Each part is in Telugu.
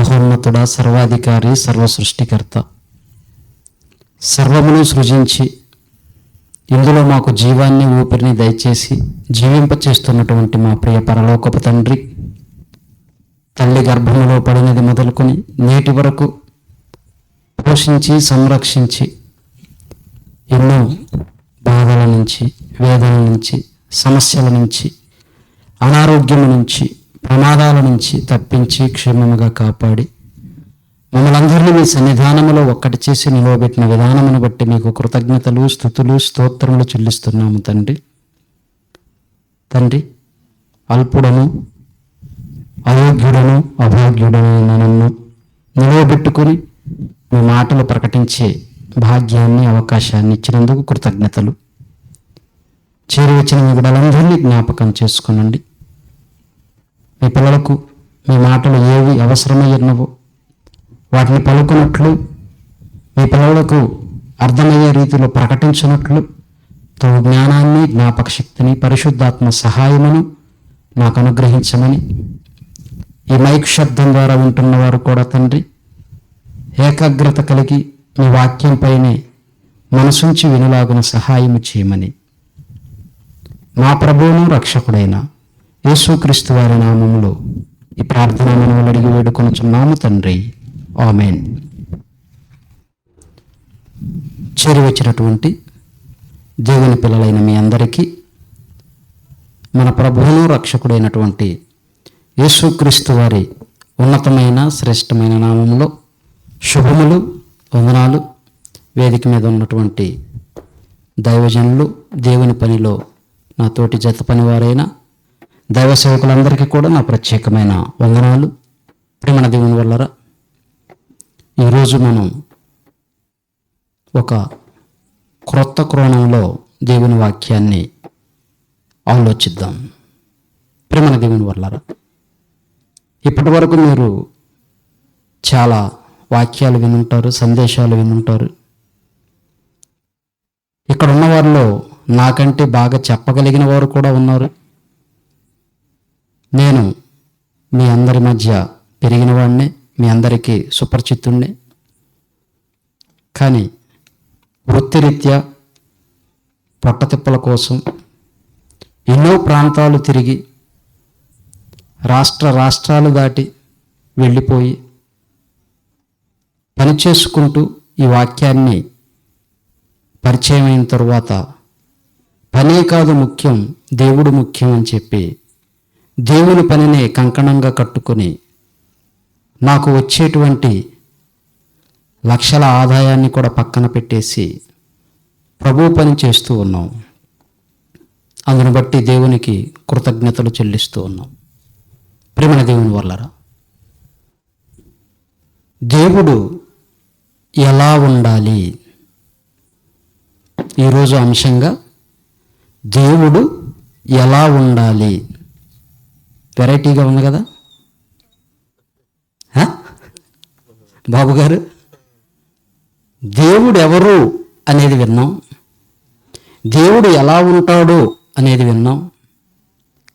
మహోన్నతుడ, సర్వాధికారి, సర్వ సృష్టికర్త, సర్వమును సృజించి ఇందులో మాకు జీవాన్ని, ఊపిరిని దయచేసి జీవింపచేస్తున్నటువంటి మా ప్రియ పరలోకపు తండ్రి, తల్లి గర్భములో పడినది మొదలుకొని నేటి వరకు పోషించి సంరక్షించి ఎన్నో బాధల నుంచి, వేదన నుంచి, సమస్యల నుంచి, అనారోగ్యము నుంచి, ప్రమాదాల నుంచి తప్పించి క్షేమముగా కాపాడి మమ్మల్ని అందరినీ మీ సన్నిధానములో ఒక్కటి చేసి నిలవబెట్టిన విధానమును బట్టి మీకు కృతజ్ఞతలు, స్తుతులు, స్తోత్రములు చెల్లిస్తున్నాము తండ్రి. అల్పుడను, అయోగ్యుడను, అభాగ్యుడను నన్ను నిలవబెట్టుకొని మీ మాటలు ప్రకటించే భాగ్యాన్ని, అవకాశాన్ని ఇచ్చినందుకు కృతజ్ఞతలు. చేరువచ్చిన మీ బిడ్డలందరినీ జ్ఞాపకం చేసుకునండి. మీ పిల్లలకు మీ మాటలు ఏవి అవసరమయ్యున్నవో వాటిని పలుకున్నట్లు, మీ పిల్లలకు అర్థమయ్యే రీతిలో ప్రకటించినట్లు తమ జ్ఞానాన్ని, జ్ఞాపక శక్తిని, పరిశుద్ధాత్మ సహాయమును నాకు అనుగ్రహించమని ఈ మైక్ శబ్దం ద్వారా ఉంటున్న వారు కూడా తండ్రి ఏకాగ్రత కలిగి మీ వాక్యంపైనే మనసుంచి వినులాగున సహాయము చేయమని మా ప్రభువును రక్షకుడైన యేసుక్రీస్తు వారి నామములో ఈ ప్రార్థన మనవులు అడిగి వేడుకొనుచున్నాము తండ్రి. ఆమేన్. చేరువచ్చినటువంటి దేవుని పిల్లలైన మీ అందరికీ మన ప్రభువును రక్షకుడైనటువంటి యేసుక్రీస్తు వారి ఉన్నతమైన శ్రేష్టమైన నామములో శుభములు, వందనాలు. వేదిక మీద ఉన్నటువంటి దైవజనులు, దేవుని పనిలో నా తోటి జత పనివారైన దైవ సేవకులందరికీ కూడా నా ప్రత్యేకమైన వందనాలు. ప్రేమణ దేవుని వల్లరా, ఈరోజు మనం ఒక క్రొత్త కోణంలో దేవుని వాక్యాన్ని ఆలోచిద్దాం. ప్రేమణ దేవుని వల్లరా, ఇప్పటి వరకు మీరు చాలా వాక్యాలు వినుంటారు, సందేశాలు వినుంటారు. ఇక్కడ ఉన్న వారిలో నాకంటే బాగా చెప్పగలిగిన వారు కూడా ఉన్నారు. నేను మీ అందరి మధ్య పెరిగిన వాడినే, మీ అందరికీ సుపరిచితుణ్ణే. కానీ వృత్తిరీత్యా పొట్టతిప్పల కోసం ఎన్నో ప్రాంతాలు తిరిగి రాష్ట్రాలు దాటి వెళ్ళిపోయి పనిచేసుకుంటూ ఈ వాక్యాన్ని పరిచయం అయిన తరువాత పనే కాదు ముఖ్యం, దేవుడు ముఖ్యం అని చెప్పి దేవుని పనినే కంకణంగా కట్టుకొని నాకు వచ్చేటువంటి లక్షల ఆదాయాన్ని కూడా పక్కన పెట్టేసి ప్రభు పని చేస్తూ ఉన్నాం. అందును బట్టి దేవునికి కృతజ్ఞతలు చెల్లిస్తూ ఉన్నాం. ప్రేమణ దేవుని వల్లరా, దేవుడు ఎలా ఉండాలి? ఈరోజు అంశంగా దేవుడు ఎలా ఉండాలి. వెరైటీగా ఉంది కదా బాబు గారు? దేవుడు ఎవరు అనేది విన్నాం, దేవుడు ఎలా ఉంటాడు అనేది విన్నాం.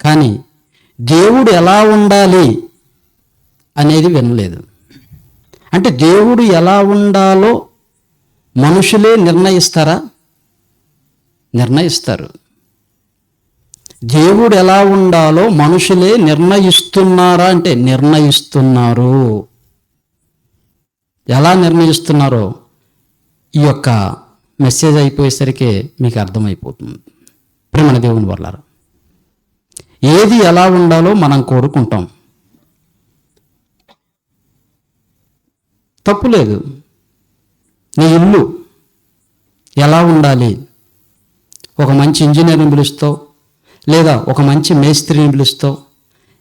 కానీ దేవుడు ఎలా ఉండాలి అనేది వినలేదు. అంటే దేవుడు ఎలా ఉండాలో మనుషులే నిర్ణయిస్తారా? నిర్ణయిస్తారు. దేవుడు ఎలా ఉండాలో మనుషులే నిర్ణయిస్తున్నారా అంటే నిర్ణయిస్తున్నారు. ఎలా నిర్ణయిస్తున్నారో ఈ యొక్క మెసేజ్ అయిపోయేసరికి మీకు అర్థమైపోతుంది. ప్రేమణ దేవుని వల్లరా, ఏది ఎలా ఉండాలో మనం కోరుకుంటాం. తప్పులేదు. నీ ఇల్లు ఎలా ఉండాలి? ఒక మంచి ఇంజనీర్ని పిలుస్తావు, లేదా ఒక మంచి మేస్త్రిని పిలుస్తావు.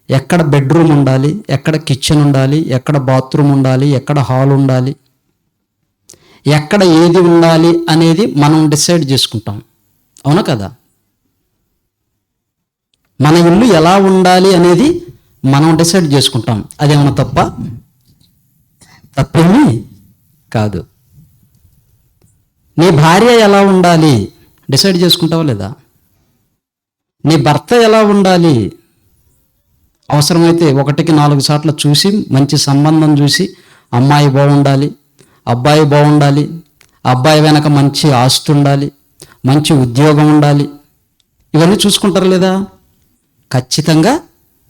ఎక్కడ బెడ్రూమ్ ఉండాలి, ఎక్కడ కిచెన్ ఉండాలి, ఎక్కడ బాత్రూమ్ ఉండాలి, ఎక్కడ హాల్ ఉండాలి, ఎక్కడ ఏది ఉండాలి అనేది మనం డిసైడ్ చేసుకుంటాం. అవునా కదా? మన ఇల్లు ఎలా ఉండాలి అనేది మనం డిసైడ్ చేసుకుంటాం. అదేమన్నా తప్ప? తప్పేమీ కాదు. నీ భార్య ఎలా ఉండాలి డిసైడ్ చేసుకుంటావా లేదా? నీ భర్త ఎలా ఉండాలి అవసరమైతే 1-4 సార్లు చూసి మంచి సంబంధం చూసి అమ్మాయి బాగుండాలి, అబ్బాయి బాగుండాలి, అబ్బాయి వెనక మంచి ఆస్తి ఉండాలి, మంచి ఉద్యోగం ఉండాలి. ఇవన్నీ చూసుకుంటారు లేదా? ఖచ్చితంగా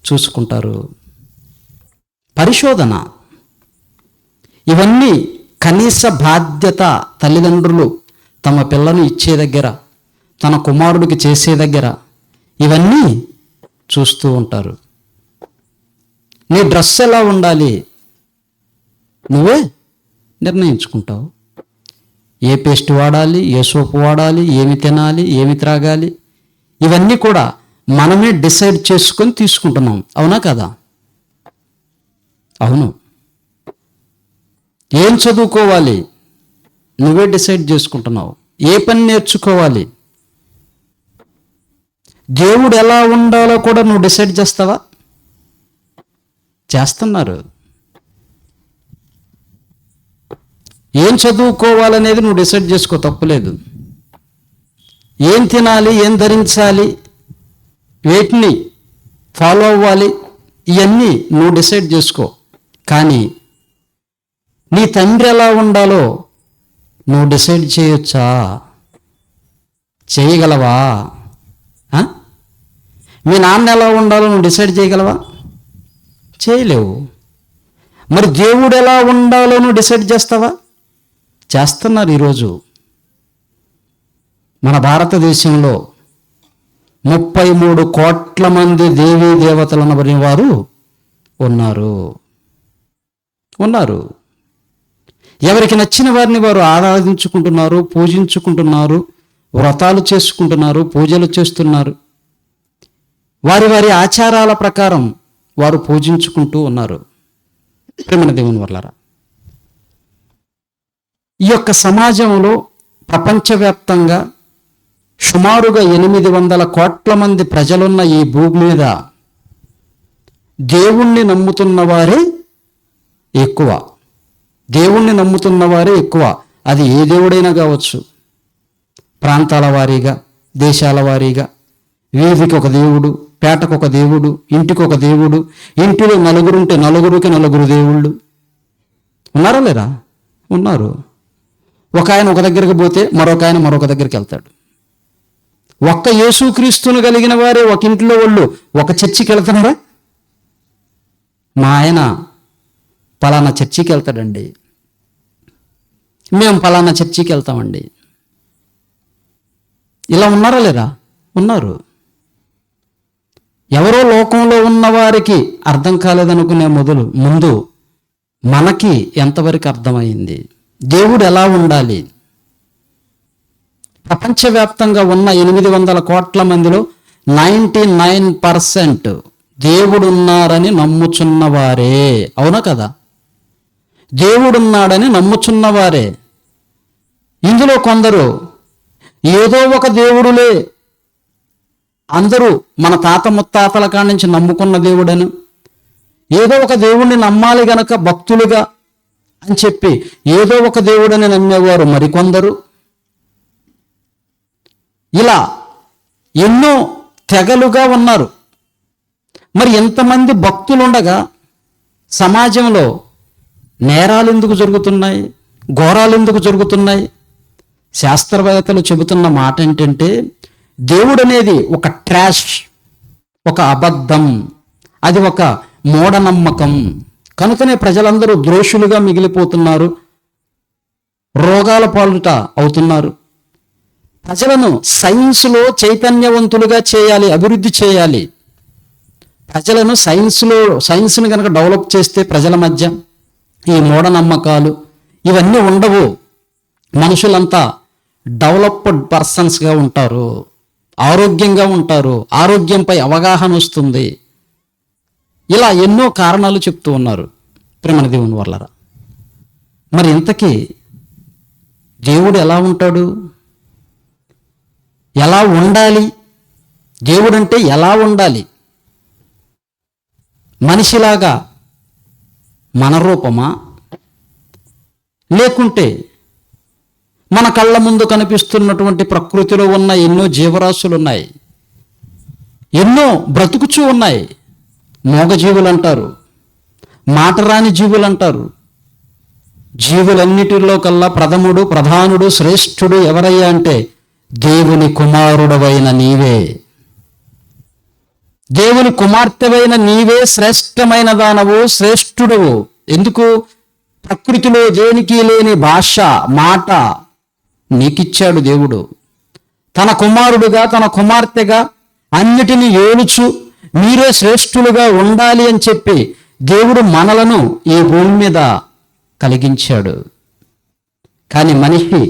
చూసుకుంటారు. పరిశోధన, ఇవన్నీ కనీస బాధ్యత తల్లిదండ్రులు తమ పిల్లను ఇచ్చే దగ్గర, తన కుమారుడికి చేసే దగ్గర ఇవన్నీ చూస్తూ ఉంటారు. నీ డ్రెస్ ఎలా ఉండాలి నువ్వే నిర్ణయించుకుంటావు. ఏ పేస్ట్ వాడాలి, ఏ సోపు వాడాలి, ఏమి తినాలి, ఏమి త్రాగాలి, ఇవన్నీ కూడా మనమే డిసైడ్ చేసుకొని తీసుకుంటున్నాం. అవునా కదా? అవును. ఏం చదువుకోవాలి నువ్వే డిసైడ్ చేసుకుంటున్నావు. ఏ పని నేర్చుకోవాలి, దేవుడు ఎలా ఉండాలో కూడా నువ్వు డిసైడ్ చేస్తావా? చేస్తున్నారు. ఏం చదువుకోవాలనేది నువ్వు డిసైడ్ చేసుకో, తప్పులేదు. ఏం తినాలి, ఏం ధరించాలి, వేటిని ఫాలో అవ్వాలి, ఇవన్నీ నువ్వు డిసైడ్ చేసుకో. కానీ నీ తండ్రి ఎలా ఉండాలో నువ్వు డిసైడ్ చేయొచ్చా? చేయగలవా? మీ నాన్న ఎలా ఉండాలో నువ్వు డిసైడ్ చేయగలవా? చేయలేవు. మరి దేవుడు ఎలా ఉండాలో నువ్వు డిసైడ్ చేస్తావా? చేస్తున్నారు. ఈరోజు మన భారతదేశంలో 33 కోట్ల మంది దేవీ దేవతలు అనబడిన వారు ఉన్నారు. ఎవరికి నచ్చిన వారిని వారు ఆరాధించుకుంటున్నారు, పూజించుకుంటున్నారు, వ్రతాలు చేసుకుంటున్నారు, పూజలు చేస్తున్నారు. వారి వారి ఆచారాల ప్రకారం వారు పూజించుకుంటూ ఉన్నారు. ప్రేమైన దేవుని వల్లరా, ఈ యొక్క సమాజంలో ప్రపంచవ్యాప్తంగా సుమారుగా 800 కోట్ల మంది ప్రజలున్న ఈ భూమి మీద దేవుణ్ణి నమ్ముతున్న వారే ఎక్కువ. దేవుణ్ణి నమ్ముతున్న వారే ఎక్కువ. అది ఏ దేవుడైనా కావచ్చు. ప్రాంతాల వారీగా, దేశాల వారీగా, వీధికి ఒక దేవుడు, పేటకు ఒక దేవుడు, ఇంటికి ఒక దేవుడు, ఇంటిలో నలుగురుంటే నలుగురికి నలుగురు దేవుళ్ళు. ఉన్నారా లేరా? ఉన్నారు. ఒక ఆయన ఒక దగ్గరికి పోతే మరొక ఆయన మరొక దగ్గరికి వెళ్తాడు. ఒక్క యేసుక్రీస్తును కలిగిన వారే ఒక ఇంట్లో వాళ్ళు ఒక చర్చికి వెళ్తున్నారా? మా ఆయన పలానా చర్చికి వెళ్తాడండి, మేము పలానా చర్చికి వెళ్తామండి. ఇలా ఉన్నారా లేరా? ఉన్నారు. ఎవరో లోకంలో ఉన్న వారికి అర్థం కాలేదనుకునే ముందు మనకి ఎంతవరకు అర్థమైంది దేవుడు ఎలా ఉండాలి? ప్రపంచవ్యాప్తంగా ఉన్న 800 కోట్ల మందిలో 99% దేవుడున్నారని నమ్ముచున్నవారే. అవునా కదా? దేవుడున్నాడని నమ్ముచున్నవారే. ఇందులో కొందరు ఏదో ఒక దేవుడులే, అందరూ మన తాత ముత్తాతల కాడి నుంచి నమ్ముకున్న దేవుడని, ఏదో ఒక దేవుణ్ణి నమ్మాలి గనక భక్తులుగా అని చెప్పి ఏదో ఒక దేవుడని నమ్మేవారు మరికొందరు. ఇలా ఎన్నో తెగలుగా ఉన్నారు. మరి ఎంతమంది భక్తులుండగా సమాజంలో నేరాలు ఎందుకు జరుగుతున్నాయి, ఘోరాలు ఎందుకు జరుగుతున్నాయి? శాస్త్రవేత్తలు చెబుతున్న మాట ఏంటంటే, దేవుడు అనేది ఒక ట్రాష్, ఒక అబద్ధం, అది ఒక మూఢనమ్మకం. కనుకనే ప్రజలందరూ ద్రోషులుగా మిగిలిపోతున్నారు, రోగాల పాలుట అవుతున్నారు. ప్రజలను సైన్స్లో చైతన్యవంతులుగా చేయాలి, అభివృద్ధి చేయాలి. ప్రజలను సైన్స్ను కనుక డెవలప్ చేస్తే ప్రజల మధ్య ఈ మూఢనమ్మకాలు ఇవన్నీ ఉండవు. మనుషులంతా డెవలప్డ్ పర్సన్స్గా ఉంటారు, ఆరోగ్యంగా ఉంటారు, ఆరోగ్యంపై అవగాహన వస్తుంది. ఇలా ఎన్నో కారణాలు చెప్తూ ఉన్నారు ప్రేమ దేవుని వల్లరా. మరి ఇంతకీ దేవుడు ఎలా ఉంటాడు, ఎలా ఉండాలి? దేవుడు అంటే ఎలా ఉండాలి? మనిషిలాగా మన రూపమా, లేకుంటే మన కళ్ళ ముందు కనిపిస్తున్నటువంటి ప్రకృతిలో ఉన్న ఎన్నో జీవరాశులు ఉన్నాయి, ఎన్నో బ్రతుకుచూ ఉన్నాయి, మూగజీవులు అంటారు, మాటరాని జీవులు అంటారు. జీవులన్నిటిలో కల్లా ప్రధానుడు శ్రేష్ఠుడు ఎవరయ్యా అంటే దేవుని కుమారుడవైన నీవే, దేవుని కుమార్తెవైన నీవే శ్రేష్టమైన దానవు, శ్రేష్ఠుడవు. ఎందుకు? ప్రకృతిలో దేనికి లేని భాష, మాట నీకిచ్చాడు దేవుడు. తన కుమారుడుగా, తన కుమార్తెగా అన్నిటినీ ఏలుచు మీరే శ్రేష్ఠులుగా ఉండాలి అని చెప్పి దేవుడు మనలను ఈ భూమి మీద కలిగించాడు. కానీ మనిషి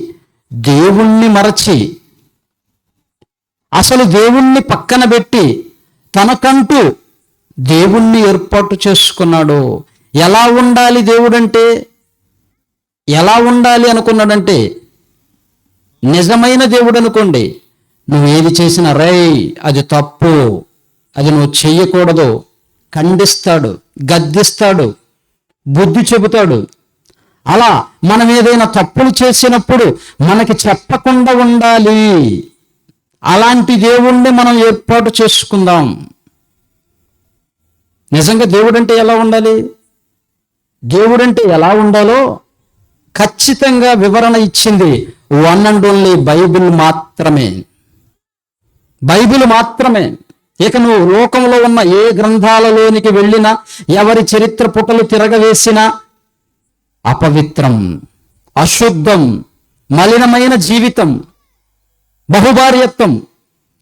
దేవుణ్ణి మరచి, అసలు దేవుణ్ణి పక్కన పెట్టి తనకంటూ దేవుణ్ణి ఏర్పాటు చేసుకున్నాడు. ఎలా ఉండాలి దేవుడంటే? ఎలా ఉండాలి అనుకున్నాడంటే, నిజమైన దేవుడు అనుకోండి, నువ్వు ఏది చేసినా అది తప్పు, అది నువ్వు చెయ్యకూడదు, ఖండిస్తాడు, గద్దిస్తాడు, బుద్ధి చెబుతాడు. అలా మనం ఏదైనా తప్పులు చేసినప్పుడు మనకి చెప్పకుండా ఉండాలి. అలాంటి దేవుణ్ణి మనం ఏర్పాటు చేసుకుందాం. నిజంగా దేవుడంటే ఎలా ఉండాలి? దేవుడంటే ఎలా ఉండాలో ఖచ్చితంగా వివరణ ఇచ్చింది వన్ అండ్ ఓన్లీ బైబిల్ మాత్రమే. బైబిల్ మాత్రమే. ఇక నువ్వు లోకంలో ఉన్న ఏ గ్రంథాలలోనికి వెళ్ళినా, ఎవరి చరిత్ర పుటలు తిరగవేసినా అపవిత్రం, అశుద్ధం, మలినమైన జీవితం, బహుభార్యత్వం,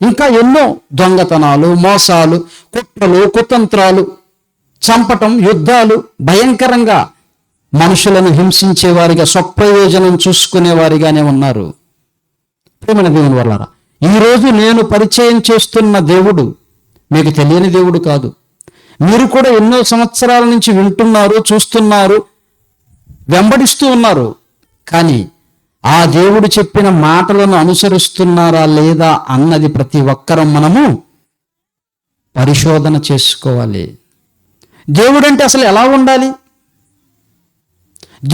ఇంకా ఎన్నో దొంగతనాలు, మోసాలు, కుట్రలు, కుతంత్రాలు, చంపటం, యుద్ధాలు, భయంకరంగా మనుషులను హింసించేవారిగా, స్వప్రయోజనం చూసుకునేవారిగానే ఉన్నారు. ప్రియమైన దేవుని వల్లారా, ఈరోజు నేను పరిచయం చేస్తున్న దేవుడు మీకు తెలియని దేవుడు కాదు. మీరు కూడా ఎన్నో సంవత్సరాల నుంచి వింటున్నారు, చూస్తున్నారు, వెంబడిస్తూ ఉన్నారు. కానీ ఆ దేవుడు చెప్పిన మాటలను అనుసరిస్తున్నారా లేదా అన్నది ప్రతి ఒక్కరం మనము పరిశోధన చేసుకోవాలి. దేవుడంటే అసలు ఎలా ఉండాలి?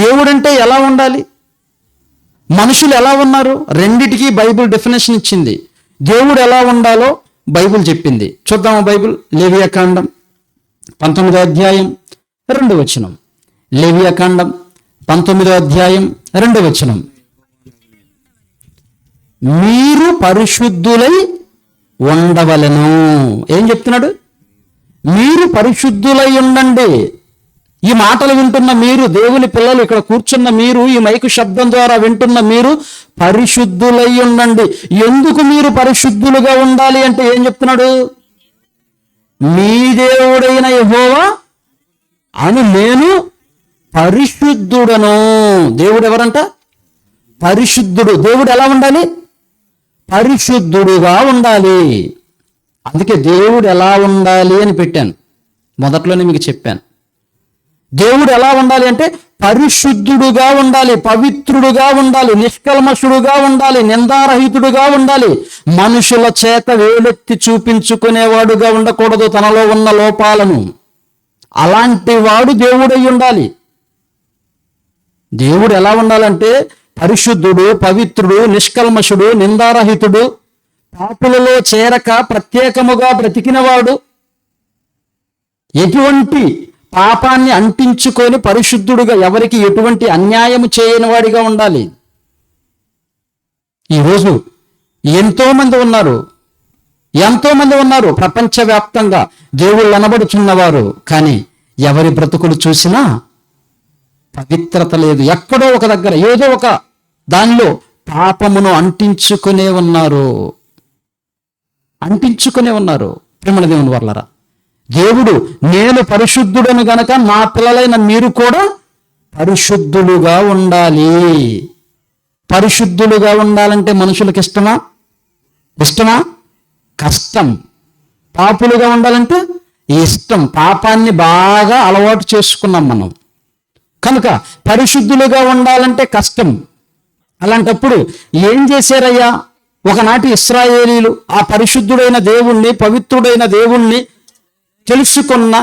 దేవుడంటే ఎలా ఉండాలి? మనుషులు ఎలా ఉన్నారు? రెండిటికి బైబిల్ డెఫినేషన్ ఇచ్చింది. దేవుడు ఎలా ఉండాలో బైబిల్ చెప్పింది. చూద్దామా బైబిల్? లేవియాకాండం 19వ అధ్యాయం 2వ వచనం. లేవియాకాండం 19వ అధ్యాయం 2వ వచనం. మీరు పరిశుద్ధులై ఉండవలెను. ఏం చెప్తున్నాడు? మీరు పరిశుద్ధులై ఉండండి. ఈ మాటలు వింటున్న మీరు, దేవుని పిల్లలు, ఇక్కడ కూర్చున్న మీరు, ఈ మైకు శబ్దం ద్వారా వింటున్న మీరు పరిశుద్ధులై ఉండండి. ఎందుకు మీరు పరిశుద్ధులుగా ఉండాలి అంటే ఏం చెప్తున్నాడు? మీ దేవుడైన యెహోవా అని నేను పరిశుద్ధుడను. దేవుడు ఎవరంట? పరిశుద్ధుడు. దేవుడు ఎలా ఉండాలి? పరిశుద్ధుడుగా ఉండాలి. అందుకే దేవుడు ఎలా ఉండాలి అని పెట్టాను. మొదట్లోనే మీకు చెప్పాను. దేవుడు ఎలా ఉండాలి అంటే పరిశుద్ధుడుగా ఉండాలి, పవిత్రుడుగా ఉండాలి, నిష్కల్మషుడుగా ఉండాలి, నిందారహితుడుగా ఉండాలి. మనుషుల చేత వేలెత్తి చూపించుకునేవాడుగా ఉండకూడదు తనలో ఉన్న లోపాలను. అలాంటి వాడు దేవుడై ఉండాలి. దేవుడు ఎలా ఉండాలంటే పరిశుద్ధుడు, పవిత్రుడు, నిష్కల్మషుడు, నిందారహితుడు, పాపులలో చేరక ప్రత్యేకముగా బ్రతికినవాడు, ఎటువంటి పాపాన్ని అంటించుకొని పరిశుద్ధుడుగా, ఎవరికి ఎటువంటి అన్యాయము చేయని వాడిగా ఉండాలి. ఈరోజు ఎంతోమంది ఉన్నారు ప్రపంచవ్యాప్తంగా దేవుళ్ళు అనబడుచున్నవారు. కానీ ఎవరి బ్రతుకులు చూసినా పవిత్రత లేదు. ఎక్కడో ఒక దగ్గర ఏదో ఒక దానిలో పాపమును అంటించుకునే ఉన్నారు. ప్రియమైన దేవుని వర్లరా, దేవుడు నేను పరిశుద్ధుడను గనక నా పిల్లలైన మీరు కూడా పరిశుద్ధులుగా ఉండాలి. పరిశుద్ధులుగా ఉండాలంటే మనుషులకు ఇష్టమా? కష్టం. పాపులుగా ఉండాలంటే ఇష్టం. పాపాన్ని బాగా అలవాటు చేసుకున్నాం మనం కనుక పరిశుద్ధులుగా ఉండాలంటే కష్టం. అలాంటప్పుడు ఏం చేశారయ్యా? ఒకనాటి ఇశ్రాయేలీలు ఆ పరిశుద్ధుడైన దేవుణ్ణి, పవిత్రుడైన దేవుణ్ణి తెలుసుకున్న,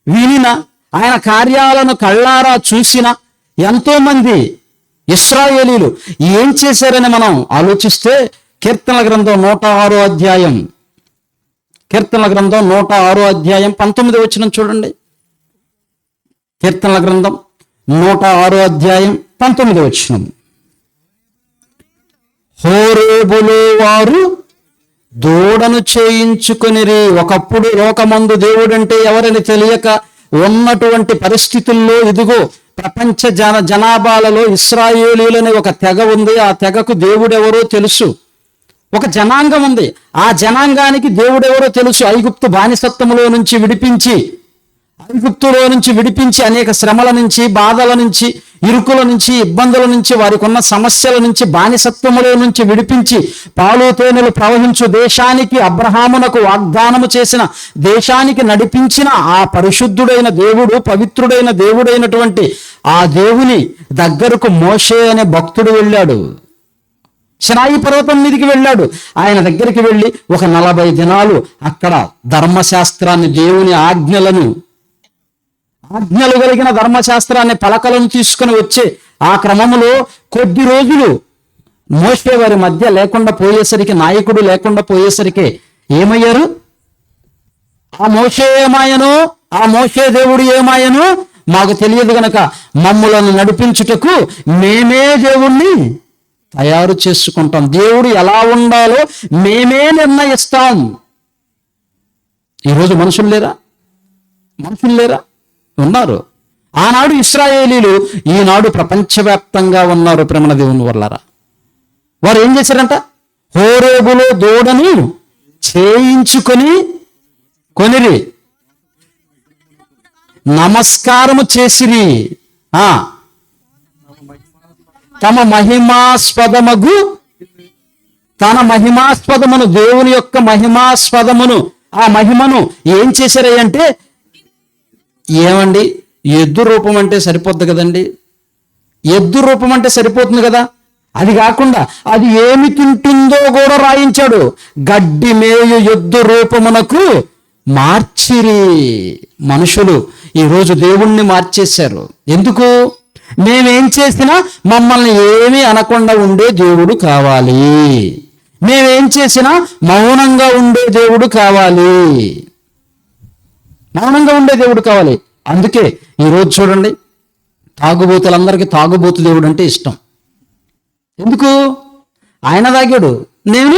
వినిన, ఆయన కార్యాలను కళ్ళారా చూసిన ఎంతోమంది ఇశ్రాయేలీలు ఏం చేశారని మనం ఆలోచిస్తే, కీర్తనల గ్రంథం 106వ అధ్యాయం కీర్తనల గ్రంథం 106 అధ్యాయం 19 వచనం చూడండి. కీర్తనల గ్రంథం 106 అధ్యాయం 19 వచనం. హోరేబులో వారు దూడను చేయించుకొనిరి. ఒకప్పుడు లోకమందు దేవుడంటే ఎవరని తెలియక ఉన్నటువంటి పరిస్థితుల్లో ఇదిగో ప్రపంచ జనాభాలలో ఇశ్రాయేలీయులనే ఒక తెగ ఉంది. ఆ తెగకు దేవుడెవరో తెలుసు. ఒక జనాంగం ఉంది. ఆ జనాంగానికి దేవుడెవరో తెలుసు. ఐగుప్తు బానిసత్వంలో నుంచి విడిపించి అనేక శ్రమల నుంచి, బాధల నుంచి, ఇరుకుల నుంచి, ఇబ్బందుల నుంచి, వారికి ఉన్న సమస్యల నుంచి, బానిసత్వములో నుంచి విడిపించి పాలు తేనెలు ప్రవహించు దేశానికి, అబ్రహామునకు వాగ్దానము చేసిన దేశానికి నడిపించిన ఆ పరిశుద్ధుడైన దేవుడు, పవిత్రుడైన దేవుడైనటువంటి ఆ దేవుని దగ్గరకు మోషే అనే భక్తుడు వెళ్ళాడు. సినాయి పర్వతం మీదకి వెళ్ళాడు. ఆయన దగ్గరికి వెళ్ళి ఒక 40 దినాలు అక్కడ ధర్మశాస్త్రాన్ని, దేవుని ఆజ్ఞలు కలిగిన ధర్మశాస్త్రాన్ని, పలకలను తీసుకుని వచ్చే ఆ క్రమంలో కొద్ది రోజులు మోషే వారి మధ్య లేకుండా పోయేసరికి, నాయకుడు లేకుండా పోయేసరికి ఏమయ్యారు? ఆ మోషే ఏమాయనో, ఆ మోషే దేవుడు ఏమాయనో మాకు తెలియదు గనక మమ్ములను నడిపించుటకు మేమే దేవుణ్ణి తయారు చేసుకుంటాం. దేవుడు ఎలా ఉండాలో మేమే నిర్ణయిస్తాం. ఈరోజు మనుషులు లేరా? ఉన్నారు. ఆనాడు ఇశ్రాయేలీలు, ఈనాడు ప్రపంచవ్యాప్తంగా ఉన్నారు. ప్రేమ దేవుని వల్లరా వారు ఏం చేశారంట? హోరేబులో దూడను కొనిరి, నమస్కారము చేసిరి. తన మహిమాస్పదమును, దేవుని యొక్క మహిమాస్పదమును, ఆ మహిమను ఏం చేశారంటే, ఏమండి ఎద్దు రూపం అంటే సరిపోద్ది కదండి, ఎద్దు రూపం అంటే సరిపోతుంది కదా. అది కాకుండా అది ఏమి తింటుందో కూడా రాయించాడు. గడ్డి మేయు ఎద్దు రూపమునకు మార్చిరి. మనుషులు ఈరోజు దేవుణ్ణి మార్చేశారు. ఎందుకు? మేమేం చేసినా మమ్మల్ని ఏమీ అనకుండా ఉండే దేవుడు కావాలి, మేమేం చేసినా మౌనంగా ఉండే దేవుడు కావాలి, అందుకే ఈరోజు చూడండి, తాగుబోతులందరికీ తాగుబోతు దేవుడు అంటే ఇష్టం. ఎందుకు? ఆయన తాగాడు, నేను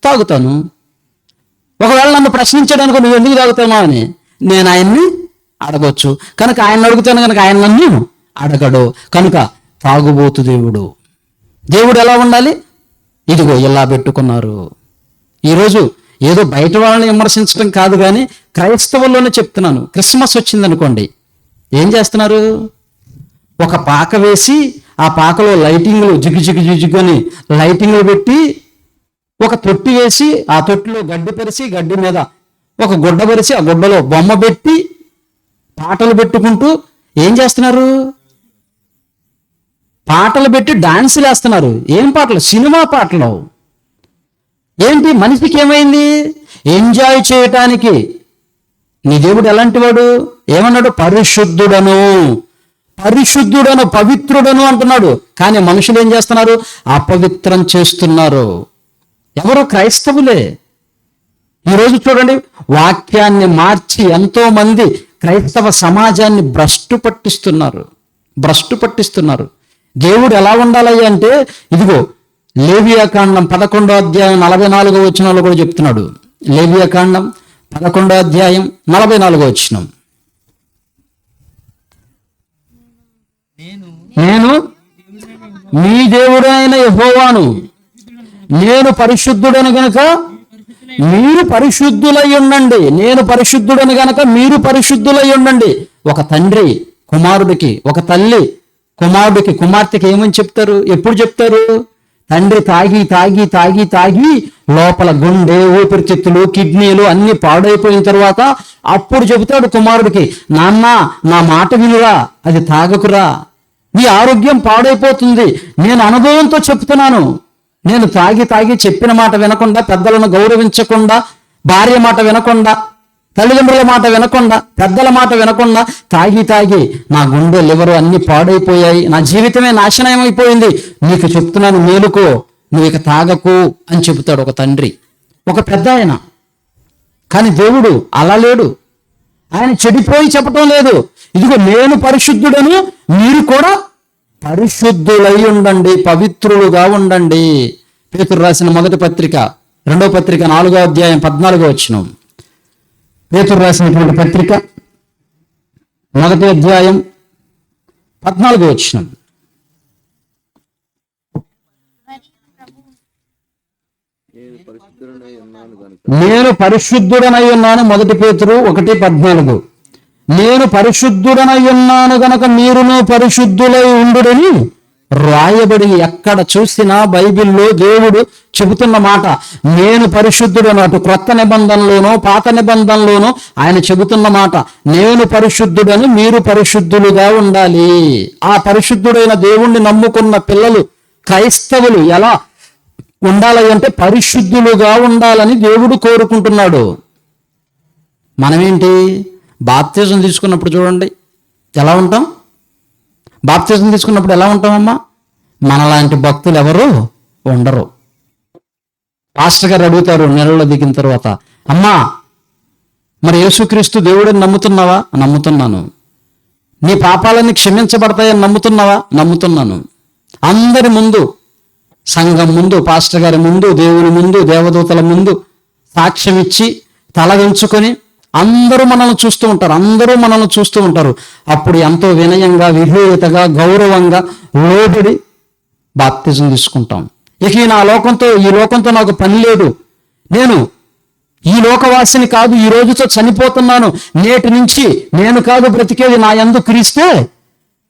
తాగుతాను. ఒకవేళ నన్ను ప్రశ్నించడానికి నువ్వు ఎందుకు తాగుతావు అని నేను ఆయన్ని అడగొచ్చు. కనుక ఆయన అడుగుతాను కనుక ఆయన నన్ను అడగడు. కనుక తాగుబోతు దేవుడు ఎలా ఉండాలి? ఇదిగో ఇలా పెట్టుకున్నారు. ఈరోజు ఏదో బయట వాళ్ళని విమర్శించడం కాదు, కానీ క్రైస్తవుల్లోనే చెప్తున్నాను. క్రిస్మస్ వచ్చిందనుకోండి, ఏం చేస్తున్నారు? ఒక పాక వేసి ఆ పాకలో లైటింగ్లు జిగుని లైటింగ్లు పెట్టి, ఒక తొట్టి వేసి ఆ తొట్టిలో గడ్డి పరిచి, గడ్డి మీద ఒక గుడ్డ పరిచి, ఆ గుడ్డలో బొమ్మ పెట్టి పాటలు పెట్టుకుంటూ ఏం చేస్తున్నారు? పాటలు పెట్టి డాన్సులు వేస్తున్నారు. ఏం పాటలు? సినిమా పాటలు. ఏంటి? మనిషికి ఏమైంది? ఎంజాయ్ చేయటానికి. నీ దేవుడు ఎలాంటి వాడు? ఏమన్నాడు? పరిశుద్ధుడను, పవిత్రుడను అంటున్నాడు. కానీ మనుషులు ఏం చేస్తున్నారు? అపవిత్రం చేస్తున్నారు. ఎవరు? క్రైస్తవులే. ఈరోజు చూడండి, వాక్యాన్ని మార్చి ఎంతో మంది క్రైస్తవ సమాజాన్ని భ్రష్టు పట్టిస్తున్నారు. దేవుడు ఎలా ఉండాలి అంటే, ఇదిగో లేవియాకాండం 11వ అధ్యాయం 44వ వచనంలో కూడా చెప్తున్నాడు. లేవియాకాండం 11వ అధ్యాయం 44వ వచనం. నేను మీ దేవుడైన యెహోవాను, నేను పరిశుద్ధుడను గనక మీరు పరిశుద్ధులై ఉండండి. నేను పరిశుద్ధుడను గనక మీరు పరిశుద్ధులై ఉండండి. ఒక తండ్రి కుమారుడికి, ఒక తల్లి కుమారుడికి, కుమార్తెకి ఏమని చెప్తారు? ఎప్పుడు చెప్తారు? తండ్రి తాగి లోపల గుండె, ఊపిరితిత్తులు, కిడ్నీలు అన్ని పాడైపోయిన తర్వాత అప్పుడు చెబుతాడు కుమారుడికి, నాన్న నా మాట వినురా, అది తాగకురా, నీ ఆరోగ్యం పాడైపోతుంది. నేను అనుభవంతో చెప్తున్నాను. నేను తాగి చెప్పిన మాట వినకుండా, పెద్దలను గౌరవించకుండా, భార్య మాట వినకుండా, తల్లిదండ్రుల మాట వినకుండా, పెద్దల మాట వినకుండా తాగి నా గుండె, లివరు అన్ని పాడైపోయాయి, నా జీవితమే నాశనం అయిపోయింది. నీకు చెప్తున్నాను, మేలుకో, నువ్వు ఇక తాగకు అని చెబుతాడు ఒక తండ్రి, ఒక పెద్ద ఆయన. కానీ దేవుడు అలా లేడు. ఆయన చెడిపోయి చెప్పటం లేదు, ఇదిగో నేను పరిశుద్ధుడను మీరు కూడా పరిశుద్ధులై ఉండండి, పవిత్రులుగా ఉండండి. పేతురు రాసిన మొదటి పత్రిక 2వ పత్రిక 4వ అధ్యాయం 14వ వచనం. పేతురు రాసినటువంటి పత్రిక 1వ అధ్యాయం 14వ వచనం. నేను పరిశుద్ధుడనై ఉన్నాను. 1 పేతురు 1:14. నేను పరిశుద్ధుడనై ఉన్నాను గనక మీరును పరిశుద్ధులై ఉండుడని రాయబడి. ఎక్కడ చూసినా బైబిల్లో దేవుడు చెబుతున్న మాట నేను పరిశుద్ధుడను. అటు క్రొత్త నిబంధనలోనో పాత నిబంధనలోనో ఆయన చెబుతున్న మాట నేను పరిశుద్ధుడని మీరు పరిశుద్ధులుగా ఉండాలి. ఆ పరిశుద్ధుడైన దేవుణ్ణి నమ్ముకున్న పిల్లలు క్రైస్తవులు ఎలా ఉండాలి అంటే పరిశుద్ధులుగా ఉండాలని దేవుడు కోరుకుంటున్నాడు. మనమేంటి బాప్తిజం తీసుకున్నప్పుడు చూడండి ఎలా ఉంటాం. బాప్తిజం తీసుకున్నప్పుడు ఎలా ఉంటామమ్మా? మనలాంటి భక్తులు ఎవరు ఉండరు. పాస్టర్ గారు అడుగుతారు నెలలో దిగిన తర్వాత, అమ్మా మరి యేసుక్రీస్తు దేవుడిని నమ్ముతున్నావా? నమ్ముతున్నాను. నీ పాపాలన్నీ క్షమించబడతాయని నమ్ముతున్నావా? నమ్ముతున్నాను. అందరి ముందు, సంఘం ముందు, పాస్టర్ గారి ముందు, దేవుని ముందు, దేవదూతల ముందు సాక్ష్యం ఇచ్చి తల వంచుకొని అందరూ మనల్ని చూస్తూ ఉంటారు. అప్పుడు ఎంతో వినయంగా, విధేయతగా, గౌరవంగా లోబడి బాప్తిజం తీసుకుంటాం. ఇక ఈ లోకంతో నాకు పని లేదు, నేను ఈ లోకవాసిని కాదు, ఈ రోజుతో చనిపోతున్నాను, నేటి నుంచి నేను కాదు బ్రతికేది, నా యందు క్రీస్తే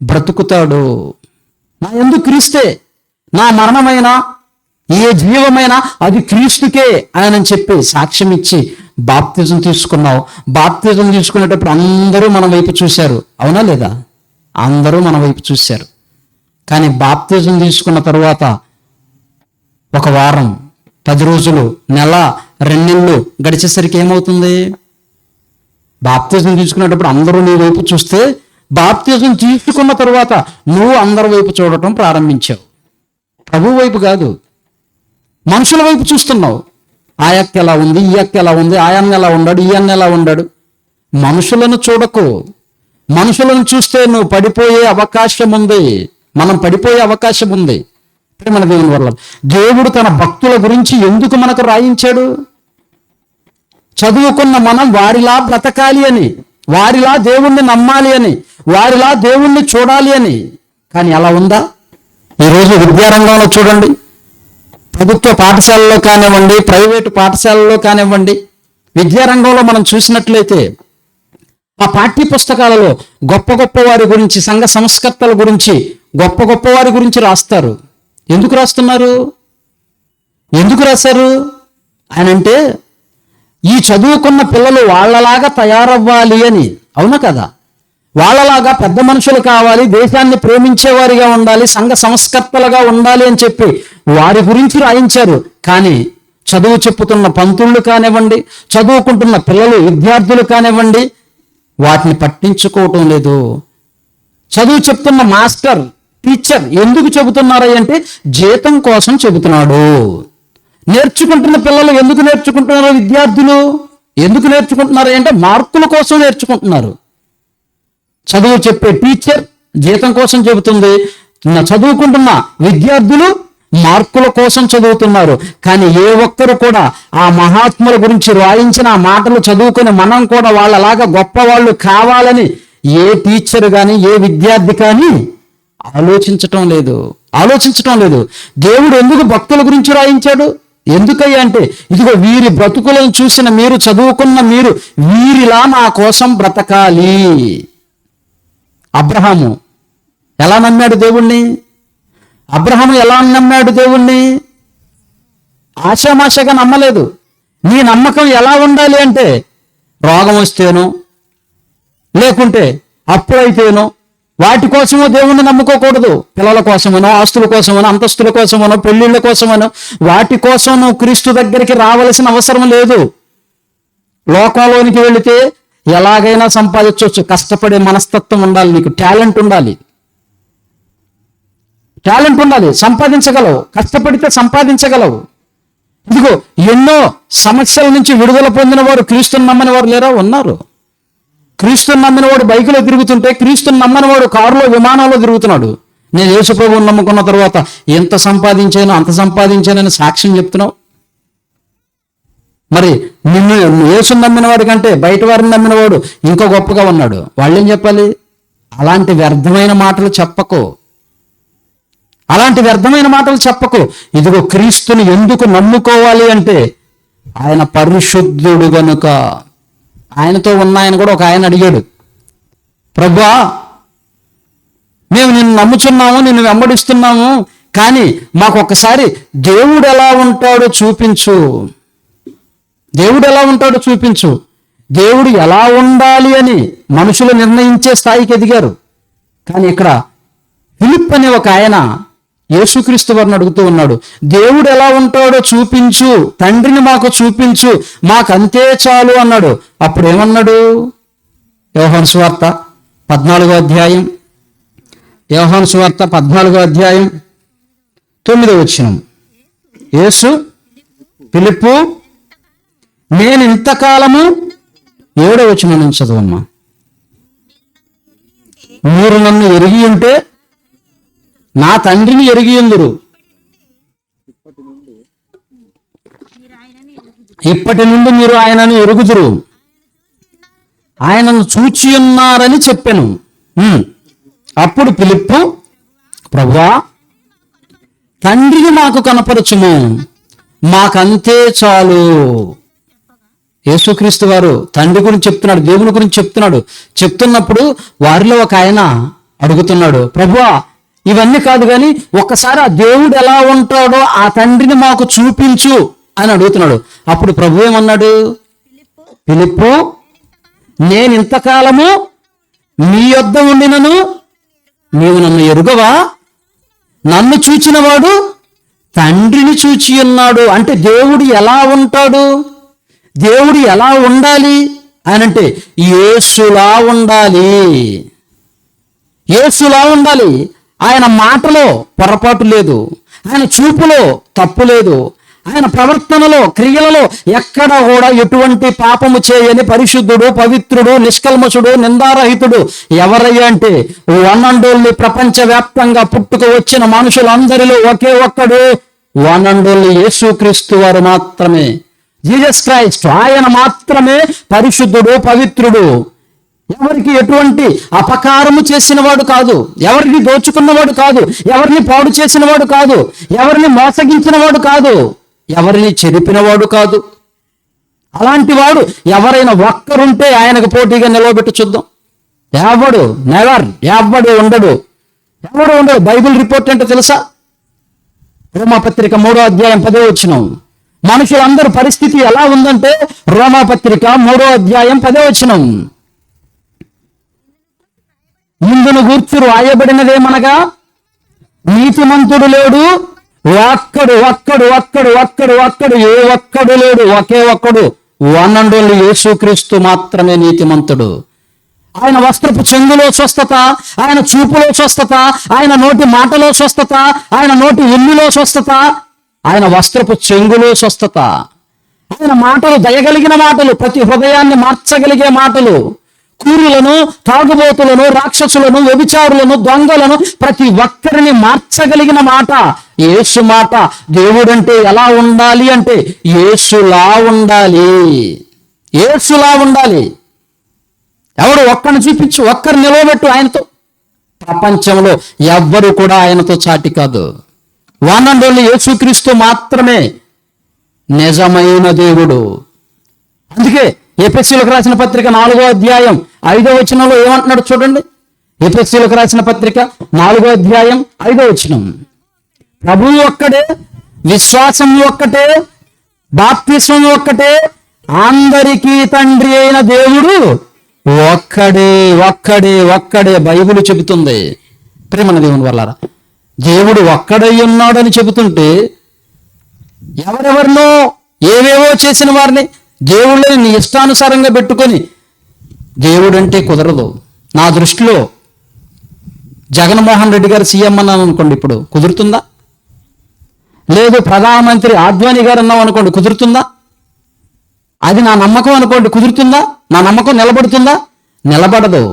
బ్రతుకుతాడు, నా యందు క్రీస్తే, నా మరణమైనా ఏ జీవమైనా అది క్రీస్తుకే ఆయన చెప్పి సాక్ష్యం ఇచ్చి బాప్తిజం తీసుకున్నావు. బాప్తిజం తీసుకునేటప్పుడు అందరూ మన వైపు చూశారు, అవునా లేదా? అందరూ మన వైపు చూశారు. కానీ బాప్తిజం తీసుకున్న తరువాత 1 వారం, 10 రోజులు, నెల, 2 నెలలు గడిచేసరికి ఏమవుతుంది? బాప్తిజం తీసుకునేటప్పుడు అందరూ నీ వైపు చూస్తే బాప్తిజం తీసుకున్న తరువాత నువ్వు అందరి వైపు చూడటం ప్రారంభించావు. ప్రభు వైపు కాదు, మనుషుల వైపు చూస్తున్నావు. ఆ అక్క ఎలా ఉంది, ఈ అక్క ఎలా ఉంది, ఆ అన్న ఎలా ఉన్నాడు, ఈ అన్న ఎలా ఉన్నాడు. మనుషులను చూడకు. మనుషులను చూస్తే నువ్వు పడిపోయే అవకాశం ఉంది. మనం పడిపోయే అవకాశం ఉంది. మన దేవుని వల్ల దేవుడు తన భక్తుల గురించి ఎందుకు మనకు రాయించాడు? చదువుకున్న మనం వారిలా బ్రతకాలి అని, వారిలా దేవుణ్ణి నమ్మాలి అని, వారిలా దేవుణ్ణి చూడాలి అని. కానీ అలా ఉందా? ఈరోజు విద్యారంగంలో చూడండి, ప్రభుత్వ పాఠశాలలో కానివ్వండి, ప్రైవేటు పాఠశాలలో కానివ్వండి, విద్యారంగంలో మనం చూసినట్లయితే ఆ పాఠ్య పుస్తకాలలో గొప్ప గొప్ప వారి గురించి, సంఘ సంస్కర్తల గురించి, గొప్ప గొప్ప వారి గురించి రాస్తారు. ఎందుకు రాస్తున్నారు? ఎందుకు రాశారు ఆయన అంటే ఈ చదువుకున్న పిల్లలు వాళ్ళలాగా తయారవ్వాలి అని. అవునా కదా? వాళ్ళలాగా పెద్ద మనుషులు కావాలి, దేశాన్ని ప్రేమించేవారిగా ఉండాలి, సంఘ సంస్కర్తలుగా ఉండాలి అని చెప్పి వారి గురించి రాయించారు. కానీ చదువు చెప్పుతున్న పంతుళ్ళు కానివ్వండి, చదువుకుంటున్న పిల్లలు, విద్యార్థులు కానివ్వండి, వాటిని పట్టించుకోవటం లేదు. చదువు చెప్తున్న మాస్టర్, టీచర్ ఎందుకు చెబుతున్నారా అంటే జీతం కోసం చెబుతున్నాడు. నేర్చుకుంటున్న పిల్లలు ఎందుకు నేర్చుకుంటున్నారు? విద్యార్థులు ఎందుకు నేర్చుకుంటున్నారు అంటే మార్కుల కోసం నేర్చుకుంటున్నారు. చదువు చెప్పే టీచర్ జీతం కోసం చెబుతుంది, చదువుకుంటున్న విద్యార్థులు మార్కుల కోసం చదువుతున్నారు. కానీ ఏ ఒక్కరు కూడా ఆ మహాత్ముల గురించి రాయించిన ఆ మాటలు చదువుకుని మనం కూడా వాళ్ళలాగా గొప్పవాళ్ళు కావాలని ఏ టీచర్ కానీ ఏ విద్యార్థి కానీ ఆలోచించటం లేదు. దేవుడు ఎందుకు భక్తుల గురించి రాయించాడు? ఎందుకయ్యా అంటే ఇదిగో వీరి బ్రతుకులను చూసిన మీరు, చదువుకున్న మీరు వీరిలా నా కోసం బ్రతకాలి. అబ్రహాము ఎలా నమ్మాడు దేవుణ్ణి? ఆశామాషగా నమ్మలేదు. నీ నమ్మకం ఎలా ఉండాలి అంటే రోగం వస్తేనో లేకుంటే అప్పుడైతేనో వాటి కోసమో దేవుణ్ణి నమ్ముకోకూడదు. పిల్లల కోసమనో, ఆస్తుల కోసమనో, అంతస్తుల కోసమనో, పెళ్లిళ్ళ కోసమనో వాటి కోసం నువ్వు క్రీస్తు దగ్గరికి రావలసిన అవసరం లేదు. లోకంలోనికి వెళితే ఎలాగైనా సంపాదించవచ్చు. కష్టపడే మనస్తత్వం ఉండాలి, నీకు టాలెంట్ ఉండాలి, సంపాదించగలవు, కష్టపడితే సంపాదించగలవు. ఇదిగో ఎన్నో సమస్యల నుంచి విడుదల పొందిన వారు, క్రీస్తుని నమ్మని వారు లేరా? ఉన్నారు. క్రీస్తుని నమ్మిన వాడు బైకులో తిరుగుతుంటే, క్రీస్తుని నమ్మని వాడు కారులో, విమానంలో తిరుగుతున్నాడు. నేను యేసు ప్రభువుని నమ్ముకున్న తర్వాత ఎంత సంపాదించానో అంత సంపాదించానని సాక్ష్యం చెప్తున్నావు. మరి నిన్ను యేసుని నమ్మిన వాడి కంటే బయట వారిని నమ్మిన వాడు ఇంకా గొప్పగా ఉన్నాడు. వాళ్ళేం చెప్పాలి? అలాంటి వ్యర్థమైన మాటలు చెప్పకు. అలాంటి వ్యర్థమైన మాటలు చెప్పకు. ఇదిగో క్రీస్తుని ఎందుకు నమ్ముకోవాలి అంటే ఆయన పరిశుద్ధుడు గనుక. ఆయనతో ఉన్న ఆయన కూడా ఒక ఆయన అడిగాడు, ప్రభువా మేము నిన్ను నమ్ముచున్నాము, నిన్ను వెంబడిస్తున్నాము, కానీ మాకు ఒక్కసారి దేవుడు ఎలా ఉంటాడో చూపించు. దేవుడు ఎలా ఉంటాడో చూపించు. దేవుడు ఎలా ఉండాలి అని మనుషులు నిర్ణయించే స్థాయికి ఎదిగారు. కానీ ఇక్కడ ఫిలిప్ అనే ఒక ఆయన యేసుక్రీస్తు వారిని అడుగుతూ ఉన్నాడు, దేవుడు ఎలా ఉంటాడో చూపించు, తండ్రిని మాకు చూపించు, మాకంతే చాలు అన్నాడు. అప్పుడు ఏమన్నాడు? యోహాను సువార్త 14వ అధ్యాయం, యోహాను సువార్త 14వ అధ్యాయం 9వ వచనం. యేసు ఫిలిప్పు, నేను ఇంతకాలము 7వ వచనం నుంచి చదవమ్మా. మీరు నన్ను ఎరిగి ఉంటే నా తండ్రిని ఎరిగి ఉందురు. ఇప్పటి నుండి మీరు ఆయనను ఎరుగుదురు, ఆయనను చూచి ఉన్నారని చెప్పాను. అప్పుడు ఫిలిప్పు, ప్రభువా తండ్రిని మాకు కనపరచుము, మాకంతే చాలు. యేసుక్రీస్తు వారు తండ్రి గురించి చెప్తున్నాడు, దేవుని గురించి చెప్తున్నప్పుడు వారిలో ఒక ఆయన అడుగుతున్నాడు, ప్రభువా ఇవన్నీ కాదు కానీ ఒక్కసారి ఆ దేవుడు ఎలా ఉంటాడో ఆ తండ్రిని మాకు చూపించు అని అడుగుతున్నాడు. అప్పుడు ప్రభు ఏమన్నాడు? ఫిలిప్పు, నేను ఇంతకాలము నీ యొద్ద ఉండినను నీవు నన్ను ఎరుగవా? నన్ను చూచిన వాడు తండ్రిని చూచి ఉన్నాడు. అంటే దేవుడు ఎలా ఉంటాడు, దేవుడు ఎలా ఉండాలి అని అంటే యేసులా ఉండాలి. యేసులా ఉండాలి. ఆయన మాటలో పొరపాటు లేదు, ఆయన చూపులో తప్పు లేదు, ఆయన ప్రవర్తనలో, క్రియలలో ఎక్కడ కూడా ఎటువంటి పాపము చేయని పరిశుద్ధుడు, పవిత్రుడు, నిష్కల్మషుడు, నిందారహితుడు ఎవరయ్యా అంటే వన్ అండ్ ఓన్లీ, ప్రపంచవ్యాప్తంగా పుట్టుకు వచ్చిన మనుషులందరిలో ఒకే ఒక్కడు వన్ అండ్ ఓన్లీ యేసుక్రీస్తు వారు మాత్రమే. జీసస్ క్రైస్ట్, ఆయన మాత్రమే పరిశుద్ధుడు, పవిత్రుడు. ఎవరికి ఎటువంటి అపకారము చేసిన వాడు కాదు, ఎవరిని దోచుకున్నవాడు కాదు, ఎవరిని పాడు చేసిన వాడు కాదు, ఎవరిని మోసగించిన వాడు కాదు, ఎవరిని చెరిపినవాడు కాదు. అలాంటి వాడు ఎవరైనా ఒక్కరుంటే ఆయనకు పోటీగా నిలవబెట్టి చూద్దాం. ఎవడు ఉండడు. బైబిల్ రిపోర్ట్ అంటే తెలుసా? రోమాపత్రిక 3వ అధ్యాయం 10వ వచనం. మనుషులందరూ పరిస్థితి ఎలా ఉందంటే రోమాపత్రిక 3వ అధ్యాయం 10వ వచనం. ఇందును గూర్చి రాయబడినదేమనగా నీతిమంతుడు లేడు, ఒక్కడు ఏ ఒక్కడు లేడు, ఒకే ఒక్కడు వన్ అండ్ ఓన్లీ యేసుక్రీస్తు మాత్రమే నీతిమంతుడు. ఆయన వస్త్రపు చెంగులో స్వస్థత, ఆయన చూపులో స్వస్థత, ఆయన నోటి మాటలో స్వస్థత, ఆయన నోటి ఉమ్మిలో స్వస్థత, ఆయన వస్త్రపు చెంగులో స్వస్థత. ఆయన మాటలు దయగలిగిన మాటలు, ప్రతి హృదయాన్ని మార్చగలిగే మాటలు. కూరులను, తాగుబోతులను, రాక్షసులను, వ్యభిచారులను, దొంగలను ప్రతి ఒక్కరిని మార్చగలిగిన మాట యేసు మాట. దేవుడంటే ఎలా ఉండాలి అంటే యేసులా ఉండాలి. యేసులా ఉండాలి. ఎవడు ఒక్కరిని చూపించు, ఒక్కరిని నిలవబెట్టు ఆయనతో. ప్రపంచంలో ఎవ్వరు కూడా ఆయనతో సాటి కాదు. వన్ అండ్ ఓన్లీ యేసుక్రీస్తు మాత్రమే నిజమైన దేవుడు. అందుకే ఎఫెసీయులకు రాసిన పత్రిక 4వ అధ్యాయం 5వ వచనంలో ఏమంటున్నాడు చూడండి. ఎఫెసీయులకు రాసిన పత్రిక 4వ అధ్యాయం 5వ వచనం. ప్రభువు ఒక్కడే, విశ్వాసం ఒక్కటే, బాప్తిస్మం ఒక్కటే, అందరికీ తండ్రి అయిన దేవుడు ఒక్కడే. బైబిల్ చెబుతుంది. ప్రేమన దేవుని వల్లారా, దేవుడు ఒక్కడై ఉన్నాడని చెబుతుంటే ఎవరెవరినో ఏవేవో చేసిన వారిని దేవుళ్ళని నీ ఇష్టానుసారంగా పెట్టుకొని దేవుడు అంటే కుదరదు. నా దృష్టిలో జగన్మోహన్ రెడ్డి గారు సీఎం అన్నాను అనుకోండి, ఇప్పుడు కుదురుతుందా? లేదు ప్రధానమంత్రి ఆద్వానీ గారు అన్నాం అనుకోండి, కుదురుతుందా? అది నా నమ్మకం అనుకోండి, కుదురుతుందా? నా నమ్మకం నిలబడుతుందా? నిలబడదు.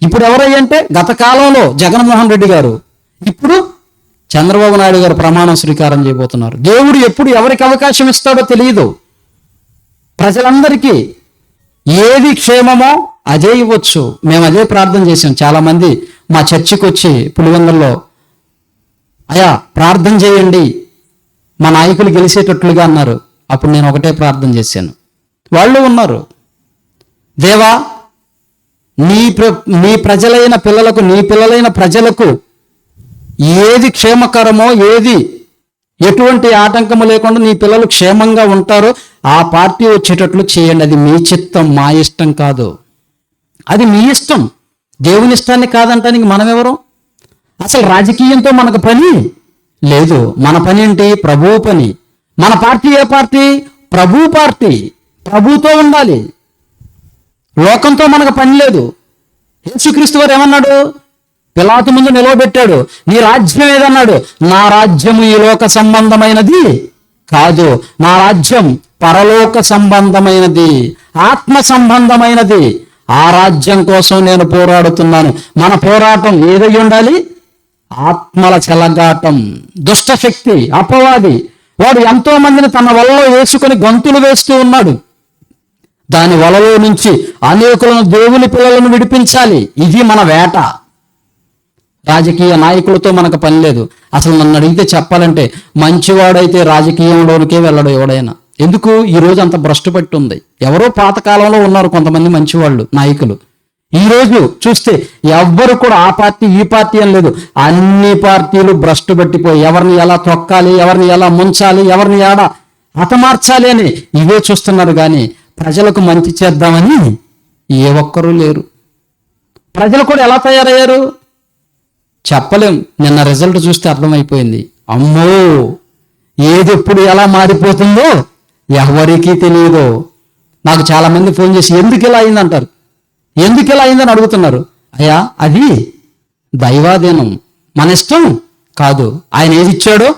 ఇప్పుడు ఎవరయ్యంటే గత కాలంలో జగన్మోహన్ రెడ్డి గారు, ఇప్పుడు చంద్రబాబు నాయుడు గారు ప్రమాణం స్వీకారం చేయబోతున్నారు. దేవుడు ఎప్పుడు ఎవరికి అవకాశం ఇస్తాడో తెలియదు. ప్రజలందరికీ ఏది క్షేమమో అదే ఇవ్వచ్చు. మేము అదే ప్రార్థన చేసాం. చాలామంది మా చర్చికి వచ్చి పులివెందుల్లో, అయ్యా ప్రార్థన చేయండి మా నాయకులు గెలిచేటట్లుగా అన్నారు. అప్పుడు నేను ఒకటే ప్రార్థన చేశాను. వాళ్ళు ఉన్నారు, దేవా నీ ప్రజలైన పిల్లలకు, నీ పిల్లలైన ప్రజలకు ఏది క్షేమకరమో, ఏది ఎటువంటి ఆటంకము లేకుండా నీ పిల్లలు క్షేమంగా ఉంటారో ఆ పార్టీ వచ్చేటట్లు చేయండి. అది మీ చిత్తం, మా ఇష్టం కాదు. అది మీ ఇష్టం. దేవుని ఇష్టాన్ని కాదంటానికి మనమెవరు? అసలు రాజకీయంతో మనకు పని లేదు. మన పని ఏంటి? ప్రభువు పని. మన పార్టీ ఏ పార్టీ? ప్రభు పార్టీ. ప్రభుతో ఉండాలి. లోకంతో మనకు పని లేదు. యేసుక్రీస్తు వారు ఏమన్నాడు? పిలాతు ముందు నిలవబెట్టాడు, నీ రాజ్యం ఏదన్నాడు? నా రాజ్యము ఈ లోక సంబంధమైనది కాదు, నా రాజ్యం పరలోక సంబంధమైనది, ఆత్మ సంబంధమైనది. ఆ రాజ్యం కోసం నేను పోరాడుతున్నాను. మన పోరాటం ఏదై ఉండాలి? ఆత్మల చెలగాటం. దుష్టశక్తి, అపవాది, వాడు ఎంతో మందిని తన వలలో వేసుకొని గంతులు వేస్తూ ఉన్నాడు. దాని వలలో నుంచి అనేకులను, దేవుని పిల్లలను విడిపించాలి. ఇది మన వేట. రాజకీయ నాయకులతో మనకు పని లేదు. అసలు నన్ను అడిగితే చెప్పాలంటే మంచివాడైతే రాజకీయంలోనికే వెళ్ళడు ఎవడైనా. ఎందుకు? ఈరోజు అంత భ్రష్టు పట్టి ఉంది. ఎవరో పాతకాలంలో ఉన్నారు కొంతమంది మంచివాళ్ళు, నాయకులు. ఈరోజు చూస్తే ఎవ్వరు కూడా ఆ పార్టీ ఈ పార్టీ అని లేదు. అన్ని పార్టీలు భ్రష్టు పట్టిపోయి ఎవరిని ఎలా తొక్కాలి, ఎవరిని ఎలా ముంచాలి, ఎవరిని ఎలా హతమార్చాలి అని ఇవే చూస్తున్నారు. కానీ ప్రజలకు మంచి చేద్దామని ఏ ఒక్కరూ లేరు. ప్రజలు కూడా ఎలా తయారయ్యారు చెప్పలేం. నిన్న రిజల్ట్ చూస్తే అర్థమైపోయింది. అమ్మో, ఏది ఎప్పుడు ఎలా మారిపోతుందో ఎవరికీ తెలియదు. నాకు చాలామంది ఫోన్ చేసి ఎందుకు ఇలా అయిందంటారు. ఎందుకు ఇలా అయిందని అడుగుతున్నారు. అయ్యా అది దైవాధీనం, మన ఇష్టం కాదు. ఆయన ఏది ఇచ్చాడో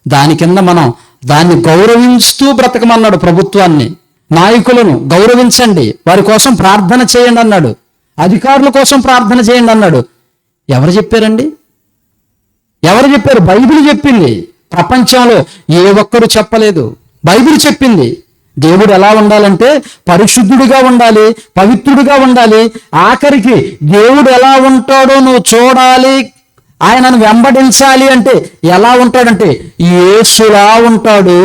దాని కింద మనం దాన్ని గౌరవిస్తూ బ్రతకమన్నాడు. ప్రభుత్వాన్ని, నాయకులను గౌరవించండి, వారి కోసం ప్రార్థన చేయండి అన్నాడు. అధికారుల కోసం ప్రార్థన చేయండి అన్నాడు. ఎవరు చెప్పారండి? ఎవరు చెప్పారు? బైబిల్ చెప్పింది. ప్రపంచంలో ఏ ఒక్కరు చెప్పలేదు. బైబిల్ చెప్పింది. దేవుడు ఎలా ఉండాలంటే పరిశుద్ధుడిగా ఉండాలి, పవిత్రుడిగా ఉండాలి. ఆఖరికి దేవుడు ఎలా ఉంటాడో నువ్వు చూడాలి, ఆయనను వెంబడించాలి అంటే ఎలా ఉంటాడంటే యేసులా ఉంటాడు,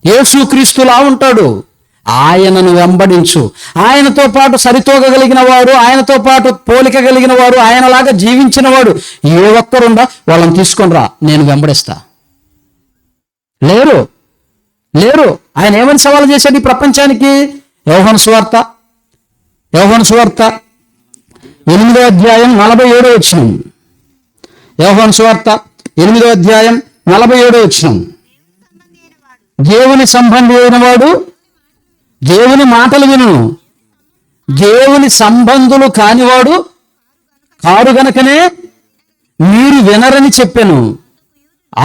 యేసుక్రీస్తులా ఉంటాడు. ఆయనను వెంబడించు. ఆయనతో పాటు సరితూగగలిగిన వారు, ఆయనతో పాటు పోలిక కలిగిన వారు, ఆయనలాగా జీవించిన వాడు ఏ ఒక్కరుండా వాళ్ళని తీసుకొని రా, నేను వెంబడిస్తా. లేరు. ఆయన ఏమని సవాలు చేశాడు ఈ ప్రపంచానికి? యోహాను సువార్త 8వ అధ్యాయం 47వ వచనం. యోహాను సువార్త 8వ అధ్యాయం 47వ వచనం. దేవుని సంబంధి అయిన వాడు దేవుని మాటలు వినును, దేవుని సంబంధులు కానివాడు కారు గనకనే మీరు వినరని చెప్పాను.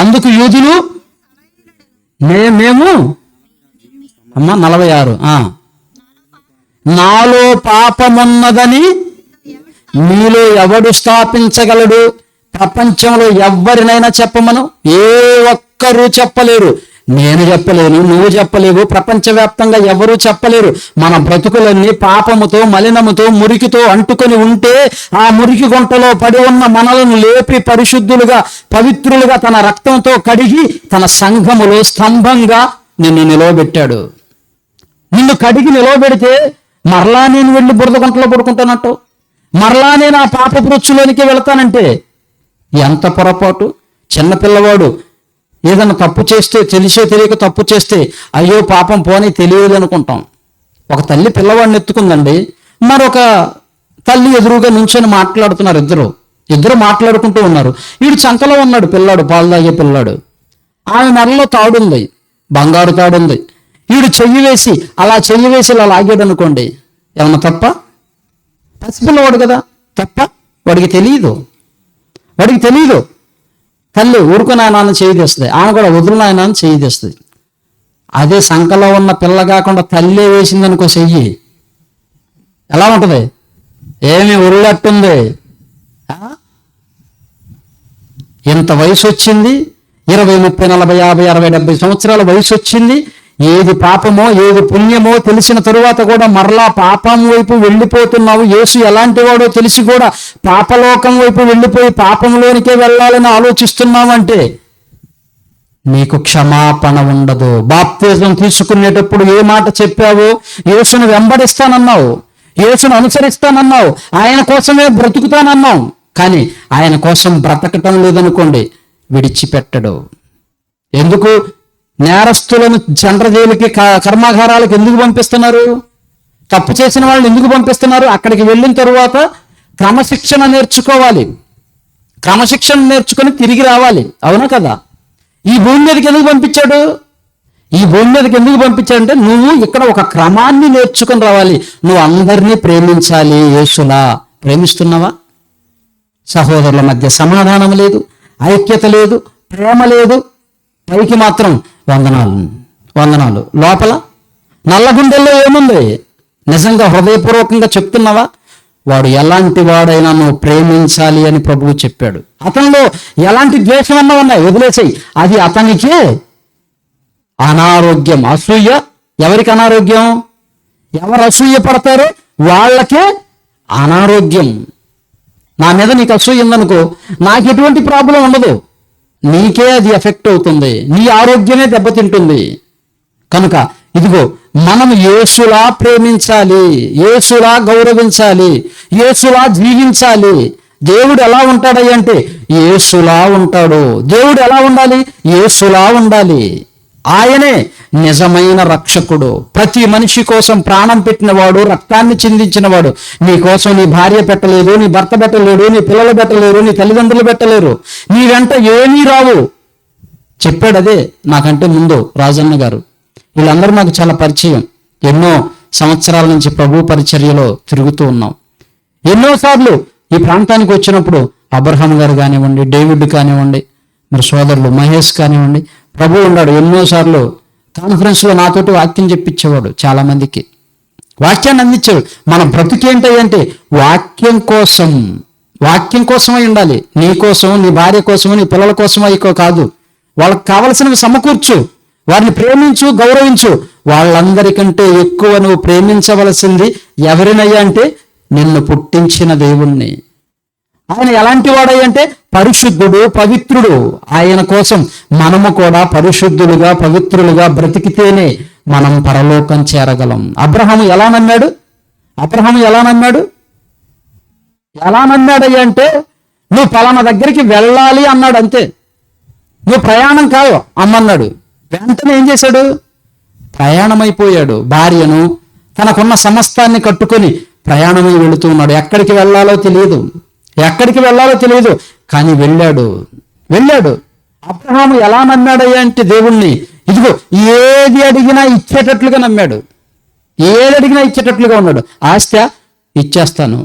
అందుకు యూదులు మేము 46 నాలో పాపమున్నదని మీలో ఎవడు స్థాపించగలడు? ప్రపంచంలో ఎవరినైనా చెప్పమను, ఏ ఒక్కరూ చెప్పలేరు. నేను చెప్పలేను, నువ్వు చెప్పలేవు, ప్రపంచవ్యాప్తంగా ఎవరూ చెప్పలేరు. మన బ్రతుకులన్నీ పాపముతో, మలినముతో, మురికితో అంటుకొని ఉంటే ఆ మురికి గుంటలో పడి ఉన్న మనలను లేపి పరిశుద్ధులుగా, పవిత్రులుగా తన రక్తంతో కడిగి తన సంఘములో స్తంభంగా నిన్ను నిలవబెట్టాడు. నిన్ను కడిగి నిలవబెడితే మరలా నేను వెళ్ళి బురద గుంటలో పడుకుంటానంటావు, మరలా నేను ఆ పాప వృక్షులోనికి వెళతానంటే ఎంత పొరపాటు. చిన్నపిల్లవాడు ఏదైనా తప్పు చేస్తే, తెలిసో తెలియక తప్పు చేస్తే అయ్యో పాపం పోనీ తెలియదు అనుకుంటాం. ఒక తల్లి పిల్లవాడిని ఎత్తుకుందండి, మరొక తల్లి ఎదురుగా నుంచొని మాట్లాడుతున్నారు. ఇద్దరు మాట్లాడుకుంటూ ఉన్నారు. వీడు చంకలో ఉన్నాడు పిల్లాడు, పాలు తాగే పిల్లాడు. ఆమె మెడలో తాడుంది, బంగారు తాడుంది. వీడు చెయ్యి వేసి ఇలా లాగాడు అనుకోండి, ఏమన్నా తప్ప? పసిపిల్లవాడు కదా, తప్ప? వాడికి తెలియదు. తల్లి ఊరుకుని ఆయన చేయి తీస్తుంది, ఆమె కూడా వదులు ఆయన చేయి తీస్తుంది. అదే సంకలో ఉన్న పిల్ల కాకుండా తల్లి వేసిందనుకో చెయ్యి, ఎలా ఉంటుంది? ఏమి ఉరులట్టుంది. ఎంత వయసు వచ్చింది, 20, 30, 40, 50, 60, 70 సంవత్సరాల వయసు వచ్చింది. ఏది పాపమో ఏది పుణ్యమో తెలిసిన తరువాత కూడా మరలా పాపం వైపు వెళ్ళిపోతున్నావు. యేసు ఎలాంటి వాడో తెలిసి కూడా పాపలోకం వైపు వెళ్ళిపోయి పాపంలోనికే వెళ్ళాలని ఆలోచిస్తున్నావంటే నీకు క్షమాపణ ఉండదు. బాప్తిజం తీసుకునేటప్పుడు ఏ మాట చెప్పావో, యేసును వెంబడిస్తానన్నావు, యేసును అనుసరిస్తానన్నావు, ఆయన కోసమే బ్రతుకుతానన్నావు. కానీ ఆయన కోసం బ్రతకటం లేదనుకోండి, విడిచిపెట్టడు. ఎందుకు? నేరస్తులను జనరల్ జైలుకి కర్మాగారాలకు ఎందుకు పంపిస్తున్నారు? తప్పు చేసిన వాళ్ళని ఎందుకు పంపిస్తున్నారు? అక్కడికి వెళ్ళిన తరువాత క్రమశిక్షణ నేర్చుకోవాలి, క్రమశిక్షణ నేర్చుకొని తిరిగి రావాలి. అవునా కదా? ఈ భూమి మీదకి ఎందుకు పంపించాడు? ఈ భూమి మీదకి ఎందుకు పంపించాడంటే నువ్వు ఇక్కడ ఒక క్రమాన్ని నేర్చుకొని రావాలి. నువ్వు అందరినీ ప్రేమించాలి. యేసులా ప్రేమిస్తున్నావా? సహోదరుల మధ్య సమాధానం లేదు, ఐక్యత లేదు, ప్రేమ లేదు. పైకి మాత్రం వందనాలు వందనాలు, లోపల నల్లగుండెల్లో ఏముంది? నిజంగా హృదయపూర్వకంగా చెప్తున్నావా? వాడు ఎలాంటి వాడైనా నువ్వు ప్రేమించాలి అని ప్రభువు చెప్పాడు. అతనిలో ఎలాంటి ద్వేషం అన్నా ఉన్నాయి, వదిలేసాయి. అది అతనికే అనారోగ్యం. అసూయ ఎవరికి అనారోగ్యం? ఎవరు అసూయ పడతారో వాళ్ళకే అనారోగ్యం. నా మీద నీకు అసూయ ఉందనుకో, నాకు ఎటువంటి ప్రాబ్లం ఉండదు, నీకే అది ఎఫెక్ట్ అవుతుంది, నీ ఆరోగ్యమే దెబ్బతింటుంది. కనుక ఇదిగో మనం యేసులా ప్రేమించాలి, యేసులా గౌరవించాలి, యేసులా జీవించాలి. దేవుడు ఎలా ఉంటాడు అంటే యేసులా ఉంటాడు. దేవుడు ఎలా ఉండాలి? యేసులా ఉండాలి. ఆయనే నిజమైన రక్షకుడు. ప్రతి మనిషి కోసం ప్రాణం పెట్టినవాడు, రక్తాన్ని చిందించినవాడు. నీ కోసం నీ భార్య పెట్టలేదు, నీ భర్త పెట్టలేడు, నీ పిల్లలు పెట్టలేరు, నీ తల్లిదండ్రులు పెట్టలేరు, నీ వెంట ఏమీ రావు. చెప్పాడు. అదే నాకంటే ముందు రాజన్న గారు, వీళ్ళందరూ నాకు చాలా పరిచయం. ఎన్నో సంవత్సరాల నుంచి ప్రభు పరిచర్యలో తిరుగుతూ ఉన్నాం. ఎన్నోసార్లు ఈ ప్రాంతానికి వచ్చినప్పుడు అబ్రహాం గారు కానివ్వండి, డేవిడ్ కానివ్వండి, మరి సోదరులు మహేష్ కానివ్వండి, ప్రభు ఉన్నాడు. ఎన్నోసార్లు కాన్ఫరెన్స్లో నాతోటి వాక్యం చెప్పించేవాడు, చాలా మందికి వాక్యాన్ని అందించాడు. మన బ్రతుకేంటంటే వాక్యం కోసం, వాక్యం కోసమై ఉండాలి. నీ కోసం, నీ భార్య కోసము, నీ పిల్లల కోసమో కాదు. వాళ్ళకి కావలసినవి సమకూర్చు, వారిని ప్రేమించు, గౌరవించు. వాళ్ళందరికంటే ఎక్కువ నువ్వు ప్రేమించవలసింది ఎవరినయ్యా అంటే నిన్ను పుట్టించిన దేవుణ్ణి. ఆయన ఎలాంటి వాడయ్యంటే పరిశుద్ధుడు, పవిత్రుడు. ఆయన కోసం మనము కూడా పరిశుద్ధులుగా, పవిత్రులుగా బ్రతికితేనే మనం పరలోకం చేరగలం. అబ్రహాము ఎలా నమ్మాడు? ఎలా నమ్మాడయ్యా అంటే నువ్వు పలానా దగ్గరికి వెళ్ళాలి అన్నాడు, అంతే. నువ్వు ప్రయాణం కావు అమ్మన్నాడు. వెంటనే ఏం చేశాడు? ప్రయాణమైపోయాడు. భార్యను, తనకున్న సమస్తాన్ని కట్టుకొని ప్రయాణమై వెళుతూ ఉన్నాడు. ఎక్కడికి వెళ్ళాలో తెలియదు, కానీ వెళ్ళాడు. అబ్రహాము ఎలా నమ్మాడయ్యా అంటే దేవుణ్ణి, ఇదిగో ఏది అడిగినా ఇచ్చేటట్లుగా నమ్మాడు. ఏది అడిగినా ఇచ్చేటట్లుగా ఉన్నాడు. ఆస్తి ఇచ్చేస్తాను,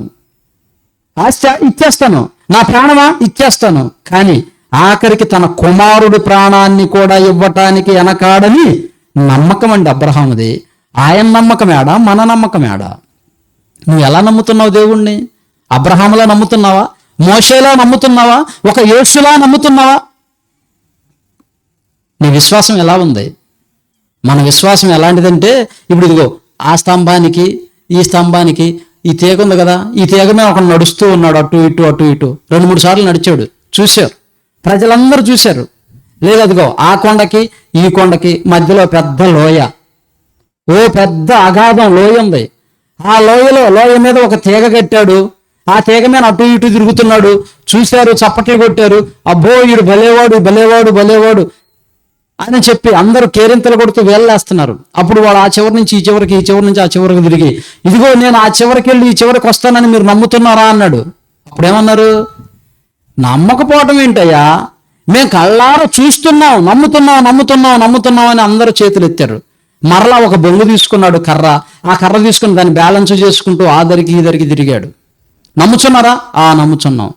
నా ప్రాణమా ఇచ్చేస్తాను, కానీ ఆఖరికి తన కుమారుడి ప్రాణాన్ని కూడా ఇవ్వటానికి వెనకాడని నమ్మకం అండి అబ్రహాముది. ఆయన నమ్మకమేడా, మన నమ్మకమేడా? నువ్వు ఎలా నమ్ముతున్నావు దేవుణ్ణి? అబ్రహాములా నమ్ముతున్నావా? మోషేలా నమ్ముతున్నావా? ఒక యేసులా నమ్ముతున్నావా? నీ విశ్వాసం ఎలా ఉంది? మన విశ్వాసం ఎలాంటిదంటే ఇప్పుడు ఇదిగో ఆ స్తంభానికి ఈ స్తంభానికి ఈ తీగ ఉంది కదా, ఈ తీగ మీద ఒక నడుస్తూ ఉన్నాడు, అటు ఇటు 2-3 సార్లు నడిచాడు. చూశారు, ప్రజలందరూ చూశారు. లేదు అదిగో ఆ కొండకి ఈ కొండకి మధ్యలో పెద్ద లోయ, పెద్ద అగాధం లోయ ఉంది. ఆ లోయ మీద ఒక తీగ కట్టాడు. ఆ తీగ మీద అటు ఇటు తిరుగుతున్నాడు. చూశారు, చప్పట్లు కొట్టారు. అబ్బో వీడు భలేవాడు అని చెప్పి అందరూ కేరింతలు కొడుతూ వేళ్ళేస్తున్నారు. అప్పుడు వాడు ఆ చివరి నుంచి ఈ చివరికి, ఈ చివరి నుంచి ఆ చివరికి తిరిగి, ఇదిగో నేను ఆ చివరికి వెళ్ళి ఈ చివరికి వస్తానని మీరు నమ్ముతున్నారా అన్నాడు. అప్పుడేమన్నారు? నమ్మకపోవటం ఏంటయ్యా, మేము కళ్ళారా చూస్తున్నాం, నమ్ముతున్నాం అని అందరూ చేతులు ఎత్తారు. మరలా ఒక బొంగు తీసుకున్నాడు, కర్ర. ఆ కర్ర తీసుకుని దాన్ని బ్యాలెన్స్ చేసుకుంటూ ఆ దరికి ఈ దరికి తిరిగాడు. నమ్ముతున్నారా? నమ్ముతున్నాం.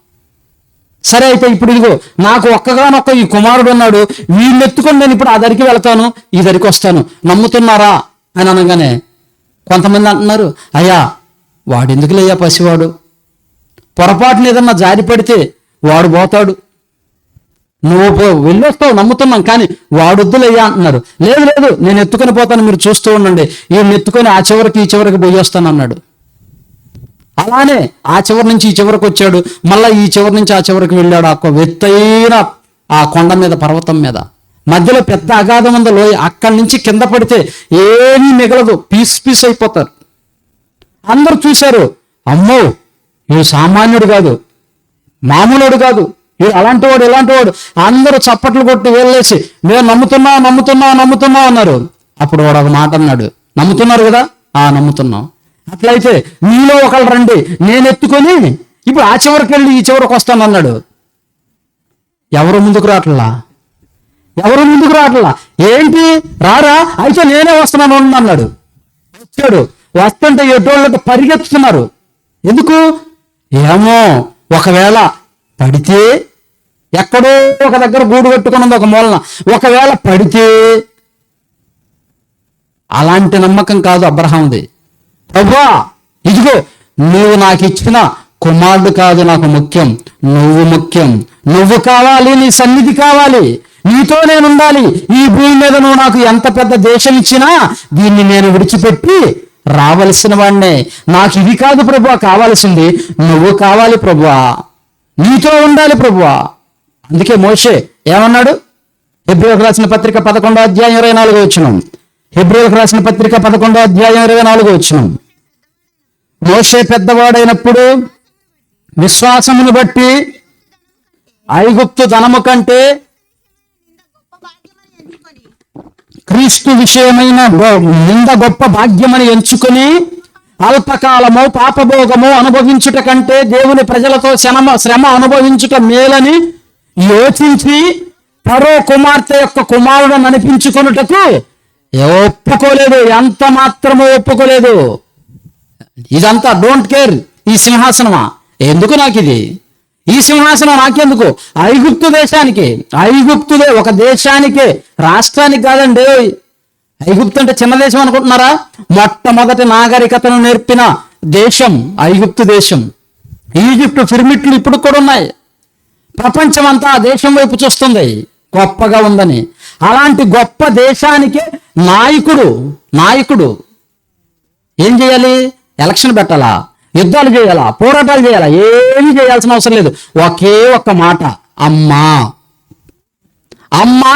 సరే అయితే ఇప్పుడు ఇదిగో నాకు ఒక్కగానొక్క ఈ కుమారుడు ఉన్నాడు, వీళ్ళు ఎత్తుకొని నేను ఇప్పుడు ఆ దరికి వెళ్తాను, ఈ దరికి వస్తాను, నమ్ముతున్నారా అని అనగానే కొంతమంది అంటున్నారు, అయ్యా వాడెందుకులయ్యా పసివాడు, పొరపాటున ఏదన్నా జారి పడితే వాడు పోతాడు, నువ్వు వెళ్ళొస్తావు నమ్ముతున్నాం, కానీ వాడొద్దులయ్యా అంటున్నారు. లేదు లేదు నేను ఎత్తుకొని పోతాను, మీరు చూస్తూ ఉండండి, ఈయన ఎత్తుకొని ఆ చివరికి ఈ చివరికి పోయి వస్తాను అన్నాడు. అలానే ఆ చివరి నుంచి ఈ చివరికి వచ్చాడు, మళ్ళీ ఈ చివరి నుంచి ఆ చివరికి వెళ్ళాడు. ఆ ఎత్తైన ఆ కొండ మీద, పర్వతం మీద, మధ్యలో పెద్ద అగాధం ఉంది లోయ. అక్కడి నుంచి కింద పడితే ఏమీ మిగలదు, పీస్ పీస్ అయిపోతారు. అందరూ చూశారు, అమ్మో వీడు సామాన్యుడు కాదు, మామూలుడు కాదు, వీడు అలాంటి వాడు ఇలాంటి వాడు. అందరూ చప్పట్లు కొట్టి వేళ్ళేసి మేము నమ్ముతున్నాం అన్నారు. అప్పుడు వాడు ఒక మాట అన్నాడు, నమ్ముతున్నారు కదా, నమ్ముతున్నాం. అట్లయితే మీలో ఒకళ్ళు రండి, నేను ఎత్తుకొని ఇప్పుడు ఆ చివరికి వెళ్ళి ఈ చివరికి వస్తాను అన్నాడు. ఎవరు ముందుకు రావట్లా, ఏంటి రారా, అయితే నేనే వస్తున్నాను అన్నాడు. వచ్చాడు, వస్తుంటే ఎటోళ్ళకి పరిగెత్తుతున్నారు. ఎందుకు? ఏమో ఒకవేళ పడితే, ఎక్కడో ఒక దగ్గర గూడు కట్టుకున్నది ఒక మూలన, ఒకవేళ పడితే. అలాంటి నమ్మకం కాదు అబ్రహాముది. ప్రభువా ఇదిగో నువ్వు నాకు ఇచ్చిన కుమారుడు కాదు నాకు ముఖ్యం, నువ్వు ముఖ్యం, నువ్వు కావాలి, నీ సన్నిధి కావాలి, నీతో నేను ఉండాలి. ఈ భూమి మీద నువ్వు నాకు ఎంత పెద్ద దేశం ఇచ్చినా దీన్ని నేను విడిచిపెట్టి రావలసిన వాడినే. నాకు ఇది కాదు ప్రభువా కావాల్సింది, నువ్వు కావాలి ప్రభువా, నీతో ఉండాలి ప్రభువా. అందుకే మోషే ఏమన్నాడు? హెబ్రీయులకు రాసిన పత్రిక 11వ అధ్యాయం 24వ వచనం. హెబ్రీయులకు రాసిన పత్రిక 11వ అధ్యాయం 24వ వచనం. మోషే పెద్దవాడైనప్పుడు విశ్వాసమును బట్టి ఐగుప్తు ధనము కంటే క్రీస్తు విషయమైన నింద గొప్ప భాగ్యమని ఎంచుకొని అల్పకాలము పాపభోగము అనుభవించుట కంటే దేవుని ప్రజలతో శ్రమ అనుభవించుట మేలని యోచించి ఫరో కుమార్తె యొక్క కుమారుడని అనిపించుకొనుటకు ఒప్పుకోలేదు, ఎంత మాత్రమూ ఒప్పుకోలేదు. ఇదంతా డోంట్ కేర్. ఈ సింహాసనమా, ఎందుకు నాకు ఇది, ఈ సింహాసనం నాకెందుకు? ఐగుప్తు దేశానికి, ఒక దేశానికే, రాష్ట్రానికి కాదండి. ఐగుప్తు అంటే చిన్న దేశం అనుకుంటున్నారా? మొట్టమొదటి నాగరికతను నేర్పిన దేశం ఐగుప్తు దేశం. ఈజిప్టు పిరమిడ్లు ఇప్పుడు కూడా ఉన్నాయి. ప్రపంచం అంతా ఆ దేశం వైపు చూస్తుంది, గొప్పగా ఉందని. అలాంటి గొప్ప దేశానికి నాయకుడు ఏం చేయాలి? ఎలక్షన్ పెట్టాలా, యుద్ధాలు చేయాలా, పోరాటాలు చేయాలా? ఏమీ చేయాల్సిన అవసరం లేదు. ఒకే ఒక్క మాట, అమ్మా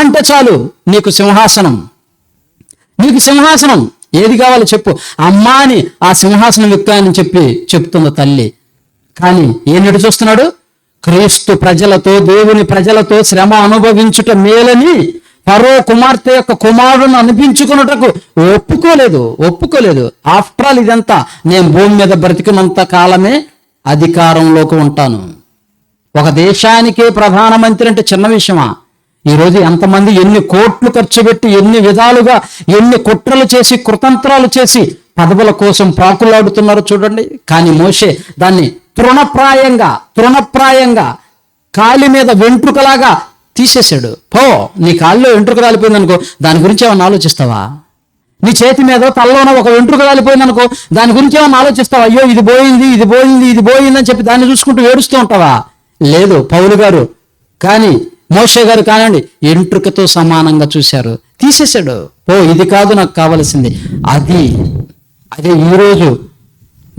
అంటే చాలు నీకు సింహాసనం. ఏది కావాలో చెప్పు, అమ్మా అని ఆ సింహాసనం ఎక్కువని చెప్తుంది తల్లి. కానీ ఏమిటి చూస్తున్నాడు? క్రీస్తు ప్రజలతో, దేవుని ప్రజలతో శ్రమ అనుభవించుట మేలని ఫరో కుమార్తె యొక్క కుమారుడును అనిపించుకున్నటకు ఒప్పుకోలేదు. ఆఫ్టర్ ఆల్ ఇదంతా నేను భూమి మీద బ్రతికినంత కాలమే అధికారంలోకి ఉంటాను. ఒక దేశానికే ప్రధానమంత్రి అంటే చిన్న విషయమా? ఈరోజు ఎంతమంది ఎన్ని కోట్లు ఖర్చు పెట్టి, ఎన్ని విధాలుగా, ఎన్ని కుట్రలు చేసి, కుతంత్రాలు చేసి పదవుల కోసం పాకులాడుతున్నారో చూడండి. కానీ మోషే దాన్ని తృణప్రాయంగా కాలి మీద వెంట్రుకలాగా తీసేశాడు. నీ కాళ్ళలో వెంట్రుక రాలిపోయింది అనుకో, దాని గురించి ఏమన్నా ఆలోచిస్తావా? నీ చేతి మీద తలలోన ఒక వెంట్రుక రాలిపోయింది అనుకో, దాని గురించి ఏమన్నా ఆలోచిస్తావా? అయ్యో ఇది పోయింది అని చెప్పి దాన్ని చూసుకుంటూ ఏడుస్తూ ఉంటావా? లేదు. పౌలు గారు కానీ, మోషే గారు కానివ్వండి, వెంట్రుకతో సమానంగా చూశారు, తీసేశాడు. ఇది కాదు నాకు కావలసింది. అదే ఈరోజు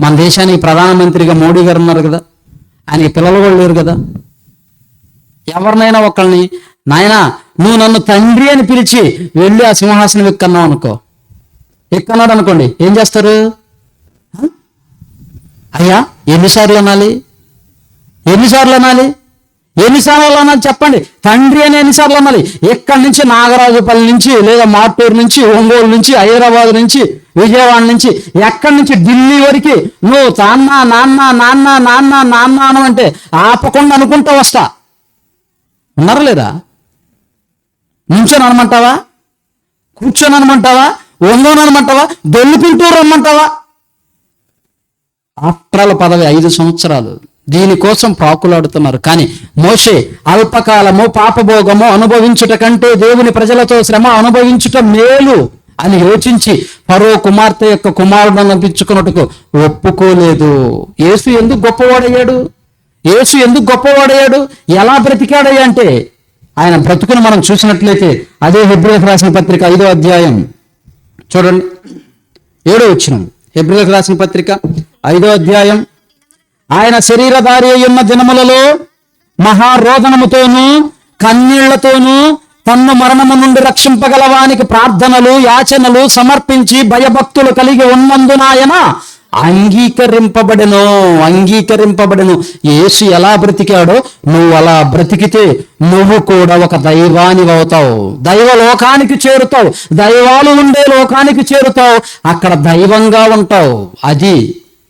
మన దేశానికి ప్రధానమంత్రిగా మోడీ గారు ఉన్నారు కదా, ఆయనకి పిల్లలు కూడా లేరు కదా. ఎవరినైనా ఒకళ్ళని, నాయనా నువ్వు నన్ను తండ్రి అని పిలిచి వెళ్ళి ఆ సింహాసనం ఎక్కన్నాడు అనుకోండి, ఏం చేస్తారు? అయ్యా ఎన్నిసార్లు అనాలి చెప్పండి. తండ్రి అని ఎన్నిసార్లు అనాలి? ఎక్కడి నుంచి, నాగరాజుపల్లి నుంచి, లేదా మార్టూరు నుంచి, ఒంగోలు నుంచి, హైదరాబాద్ నుంచి, విజయవాడ నుంచి, ఎక్కడి నుంచి ఢిల్లీ వరకు నువ్వు నాన్న అంటే ఆపకుండా అనుకుంటూ వస్తా. ఉన్నారా లేదా? నుంచొని అనమంటావా? కూర్చొని అనమంటావా? ఒంగోని అనమంటావా? దొల్లుకుంటూ రమ్మంటావా? ఆఫ్టర్ ఆల్ పదవి 5 సంవత్సరాలు. దీనికోసం ప్రాకులాడుతున్నారు. కానీ మోషే అల్పకాలము పాపభోగము అనుభవించుట కంటే దేవుని ప్రజలతో శ్రమ అనుభవించుట మేలు అని యోచించి ఫరో కుమార్తె యొక్క కుమారుడు అనిపించుకున్నట్టుకు ఒప్పుకోలేదు. యేసు ఎందుకు గొప్పవాడయ్యాడు? యేసు ఎందుకు గొప్పవాడయ్యాడు? ఎలా బ్రతికాడయ్యా అంటే ఆయన బ్రతుకును మనం చూసినట్లయితే అదే హెబ్రీయులకు రాసిన పత్రిక 5వ అధ్యాయం చూడండి, 7వ వచనం. హెబ్రీయులకు రాసిన పత్రిక 5వ అధ్యాయం. ఆయన శరీరధారి అయ్యున్న దినములలో మహారోదనముతోనూ కన్నీళ్లతోనూ తన్ను మరణము నుండి రక్షింపగలవానికి ప్రార్థనలు యాచనలు సమర్పించి భయభక్తులు కలిగి ఉన్నందున ఆయన అంగీకరింపబడెను. యేసు ఎలా బ్రతికాడో నువ్వు అలా బ్రతికితే నువ్వు కూడా ఒక దైవానివి అవుతావు, దైవ లోకానికి చేరుతావు, దైవాలు ఉండే లోకానికి చేరుతావు, అక్కడ దైవంగా ఉంటావు. అది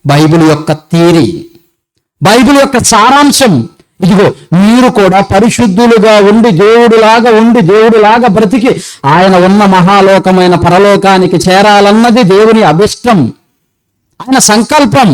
బైబిల్ యొక్క థియరీ, బైబిల్ యొక్క సారాంశం. ఇదిగో మీరు కూడా పరిశుద్ధులుగా ఉండి దేవుడులాగా బ్రతికి ఆయన ఉన్న మహాలోకమైన పరలోకానికి చేరాలన్నది దేవుని అభిష్టం, ఆయన సంకల్పం.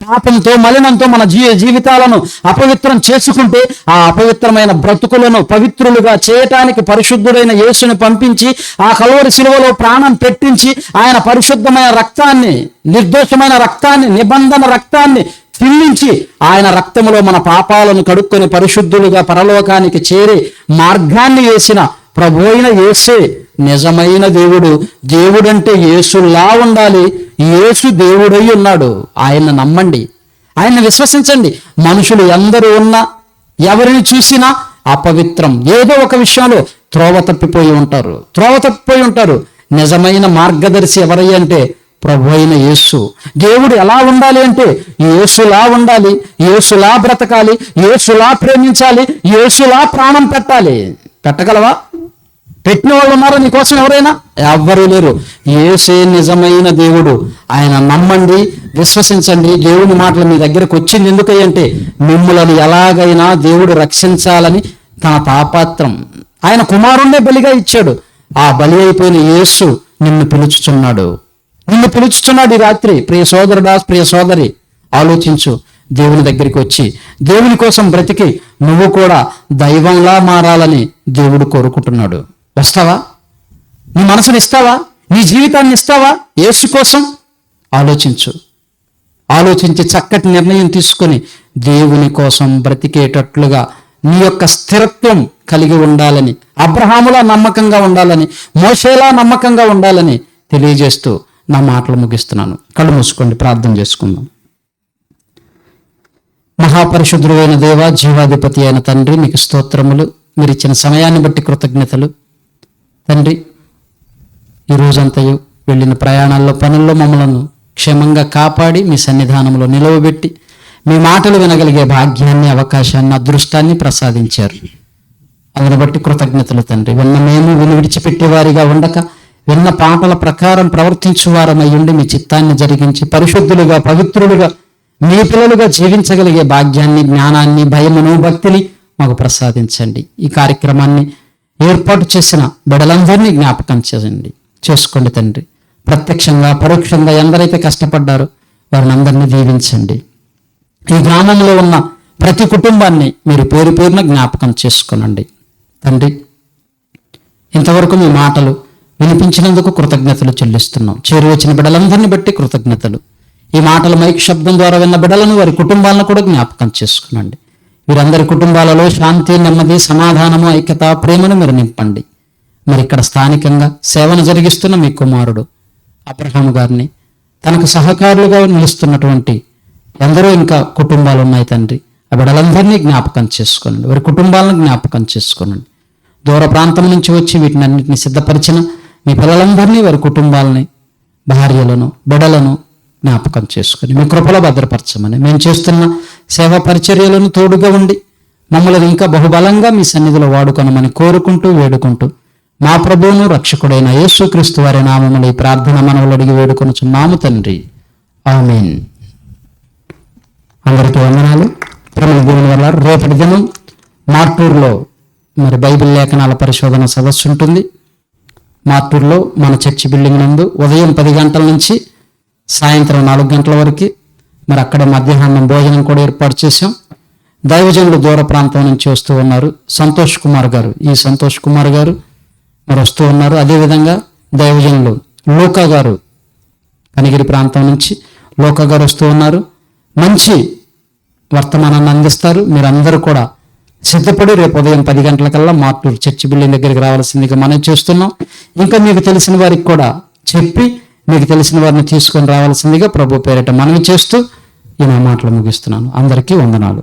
పాపంతో మలినంతో మన జీవితాలను అపవిత్రం చేసుకుంటే ఆ అపవిత్రమైన బ్రతుకులను పవిత్రులుగా చేయటానికి పరిశుద్ధుడైన యేసుని పంపించి ఆ కల్వరి శిలువలో ప్రాణం పెట్టించి ఆయన పరిశుద్ధమైన రక్తాన్ని, నిర్దోషమైన రక్తాన్ని, నిబంధన రక్తాన్ని చిందించి ఆయన రక్తములో మన పాపాలను కడుక్కొని పరిశుద్ధులుగా పరలోకానికి చేరే మార్గాన్ని వేసిన ప్రభు అయిన యేసే నిజమైన దేవుడు. దేవుడంటే యేసులా ఉండాలి. యేసు దేవుడై ఉన్నాడు. ఆయన్ని నమ్మండి, ఆయన్ని విశ్వసించండి. మనుషులు ఎందరూ ఉన్నా ఎవరిని చూసినా అపవిత్రం, ఏదో ఒక విషయంలో త్రోవ తప్పిపోయి ఉంటారు. నిజమైన మార్గదర్శి ఎవరయ్య అంటే ప్రభు అయిన యేసు. దేవుడు ఎలా ఉండాలి అంటే యేసులా ఉండాలి, యేసులా బ్రతకాలి, యేసులా ప్రేమించాలి, యేసులా ప్రాణం పెట్టగలవా? పెట్టిన వాళ్ళు ఉన్నారా నీకోసం? ఎవరైనా? ఎవ్వరూ లేరు. యేసే నిజమైన దేవుడు. ఆయన నమ్మండి, విశ్వసించండి. దేవుని మాటలు మీ దగ్గరకు వచ్చింది ఎందుకంటే మిమ్ములను ఎలాగైనా దేవుడు రక్షించాలని తన తాపాత్రం. ఆయన కుమారుణ్ణే బలిగా ఇచ్చాడు. ఆ బలి అయిపోయిన యేసు నిన్ను పిలుచుచున్నాడు ఈ రాత్రి. ప్రియ సోదరుడా, ప్రియ సోదరి, ఆలోచించు. దేవుని దగ్గరికి వచ్చి దేవుని కోసం బ్రతికి నువ్వు కూడా దైవంలా మారాలని దేవుడు కోరుకుంటున్నాడు. వస్తావా? నీ మనసుని ఇస్తావా? నీ జీవితాన్ని ఇస్తావా యేసు కోసం? ఆలోచించి చక్కటి నిర్ణయం తీసుకొని దేవుని కోసం బ్రతికేటట్లుగా నీ యొక్క స్థిరత్వం కలిగి ఉండాలని, అబ్రహాములా నమ్మకంగా ఉండాలని, మోషేలా నమ్మకంగా ఉండాలని తెలియజేస్తూ నా మాటలు ముగిస్తున్నాను. కళ్ళు మూసుకోండి, ప్రార్థన చేసుకుందాం. మహాపరిశుద్ధుడైన దేవ, జీవాధిపతి అయిన తండ్రి, మీకు స్తోత్రములు. మీరు ఇచ్చిన సమయాన్ని బట్టి కృతజ్ఞతలు తండ్రి. ఈ రోజంతయు వెళ్ళిన ప్రయాణాల్లో, పనుల్లో మమ్మలను క్షేమంగా కాపాడి మీ సన్నిధానంలో నిలవబెట్టి మీ మాటలు వినగలిగే భాగ్యాన్ని, అవకాశాన్ని, అదృష్టాన్ని ప్రసాదించారు. అందుని బట్టి కృతజ్ఞతలు తండ్రి. విన్న మేము విడిచిపెట్టేవారిగా ఉండక విన్న పాటల ప్రకారం ప్రవర్తించువారమై ఉండి మీ చిత్తాన్ని జరిగించి పరిశుద్ధులుగా, పవిత్రులుగా, మీ పిల్లలుగా జీవించగలిగే భాగ్యాన్ని, జ్ఞానాన్ని, భయమును, భక్తిని మాకు ప్రసాదించండి. ఈ కార్యక్రమాన్ని ఏర్పాటు చేసిన బిడ్డలందరినీ జ్ఞాపకం చేసుకోండి తండ్రి. ప్రత్యక్షంగా, పరోక్షంగా ఎందరైతే కష్టపడ్డారో వారిని అందరినీ దీవించండి. ఈ గ్రామంలో ఉన్న ప్రతి కుటుంబాన్ని మీరు పేరు పేరున జ్ఞాపకం చేసుకోనండి తండ్రి. ఇంతవరకు మీ మాటలు వినిపించినందుకు కృతజ్ఞతలు చెల్లిస్తున్నాం. చేరువచ్చిన బిడ్డలందరినీ బట్టి కృతజ్ఞతలు. ఈ మాటలు మైక్ శబ్దం ద్వారా విన్న బిడ్డలను, వారి కుటుంబాలను కూడా జ్ఞాపకం చేసుకునండి. వీరందరి కుటుంబాలలో శాంతి, నెమ్మది, సమాధానము, ఐక్యత, ప్రేమను మీరు నింపండి. మరి ఇక్కడ స్థానికంగా సేవను జరిగిస్తున్న మీ కుమారుడు అబ్రహాము గారిని, తనకు సహకారులుగా నిలుస్తున్నటువంటి ఎందరో ఇంకా కుటుంబాలు ఉన్నాయి తండ్రి. ఆ బిడ్డలందరినీ జ్ఞాపకం చేసుకోనండి, వారి కుటుంబాలను జ్ఞాపకం చేసుకోనండి. దూర ప్రాంతం నుంచి వచ్చి వీటిని అన్నింటినీ సిద్ధపరిచిన మీ పిల్లలందరినీ, వారి కుటుంబాలని, భార్యలను, బిడ్డలను జ్ఞాపకం చేసుకుని మీ కృపలో భద్రపరచమని, మేము చేస్తున్న సేవా పరిచర్యలను తోడుగా ఉండి మమ్మల్ని ఇంకా బహుబలంగా మీ సన్నిధిలో వాడుకొనమని కోరుకుంటూ వేడుకుంటూ మా ప్రభువును రక్షకుడైన యేసుక్రీస్తు వారి నామములో ఈ ప్రార్థన మనవులు అడిగి వేడుకొనుచున్నాము తండ్రి. ఆమేన్. అందరికీ వందనాలు. ప్రేమ దేవుని వల్ల రేపటి దినం మార్టూరులో మరి బైబిల్ లేఖనాల పరిశోధన సదస్సు ఉంటుంది. మార్టూరులో మన చర్చి బిల్డింగ్ నందు ఉదయం 10 గంటల నుంచి సాయంత్రం 4 గంటల వరకు మరి అక్కడ మధ్యాహ్నం భోజనం కూడా ఏర్పాటు చేశాం. దైవజనులు దూర ప్రాంతం నుంచి వస్తూ ఉన్నారు. సంతోష్ కుమార్ గారు మరి వస్తూ ఉన్నారు. అదేవిధంగా దైవజనులు లోకా గారు కనిగిరి ప్రాంతం నుంచి లోకా గారు వస్తూ ఉన్నారు. మంచి వర్తమానాన్ని అందిస్తారు. మీరందరూ కూడా సిద్ధపడి రేపు ఉదయం 10 గంటలకల్లా మార్టూరు చర్చి బిల్డింగ్ దగ్గరికి రావాల్సిందిగా మనం చేస్తున్నాం. ఇంకా మీకు తెలిసిన వారికి కూడా చెప్పి మీకు తెలిసిన వారిని తీసుకొని రావాల్సిందిగా ప్రభు పేరిట మనవి చేస్తూ ఈ నా మాటలు ముగిస్తున్నాను. అందరికీ వందనాలు.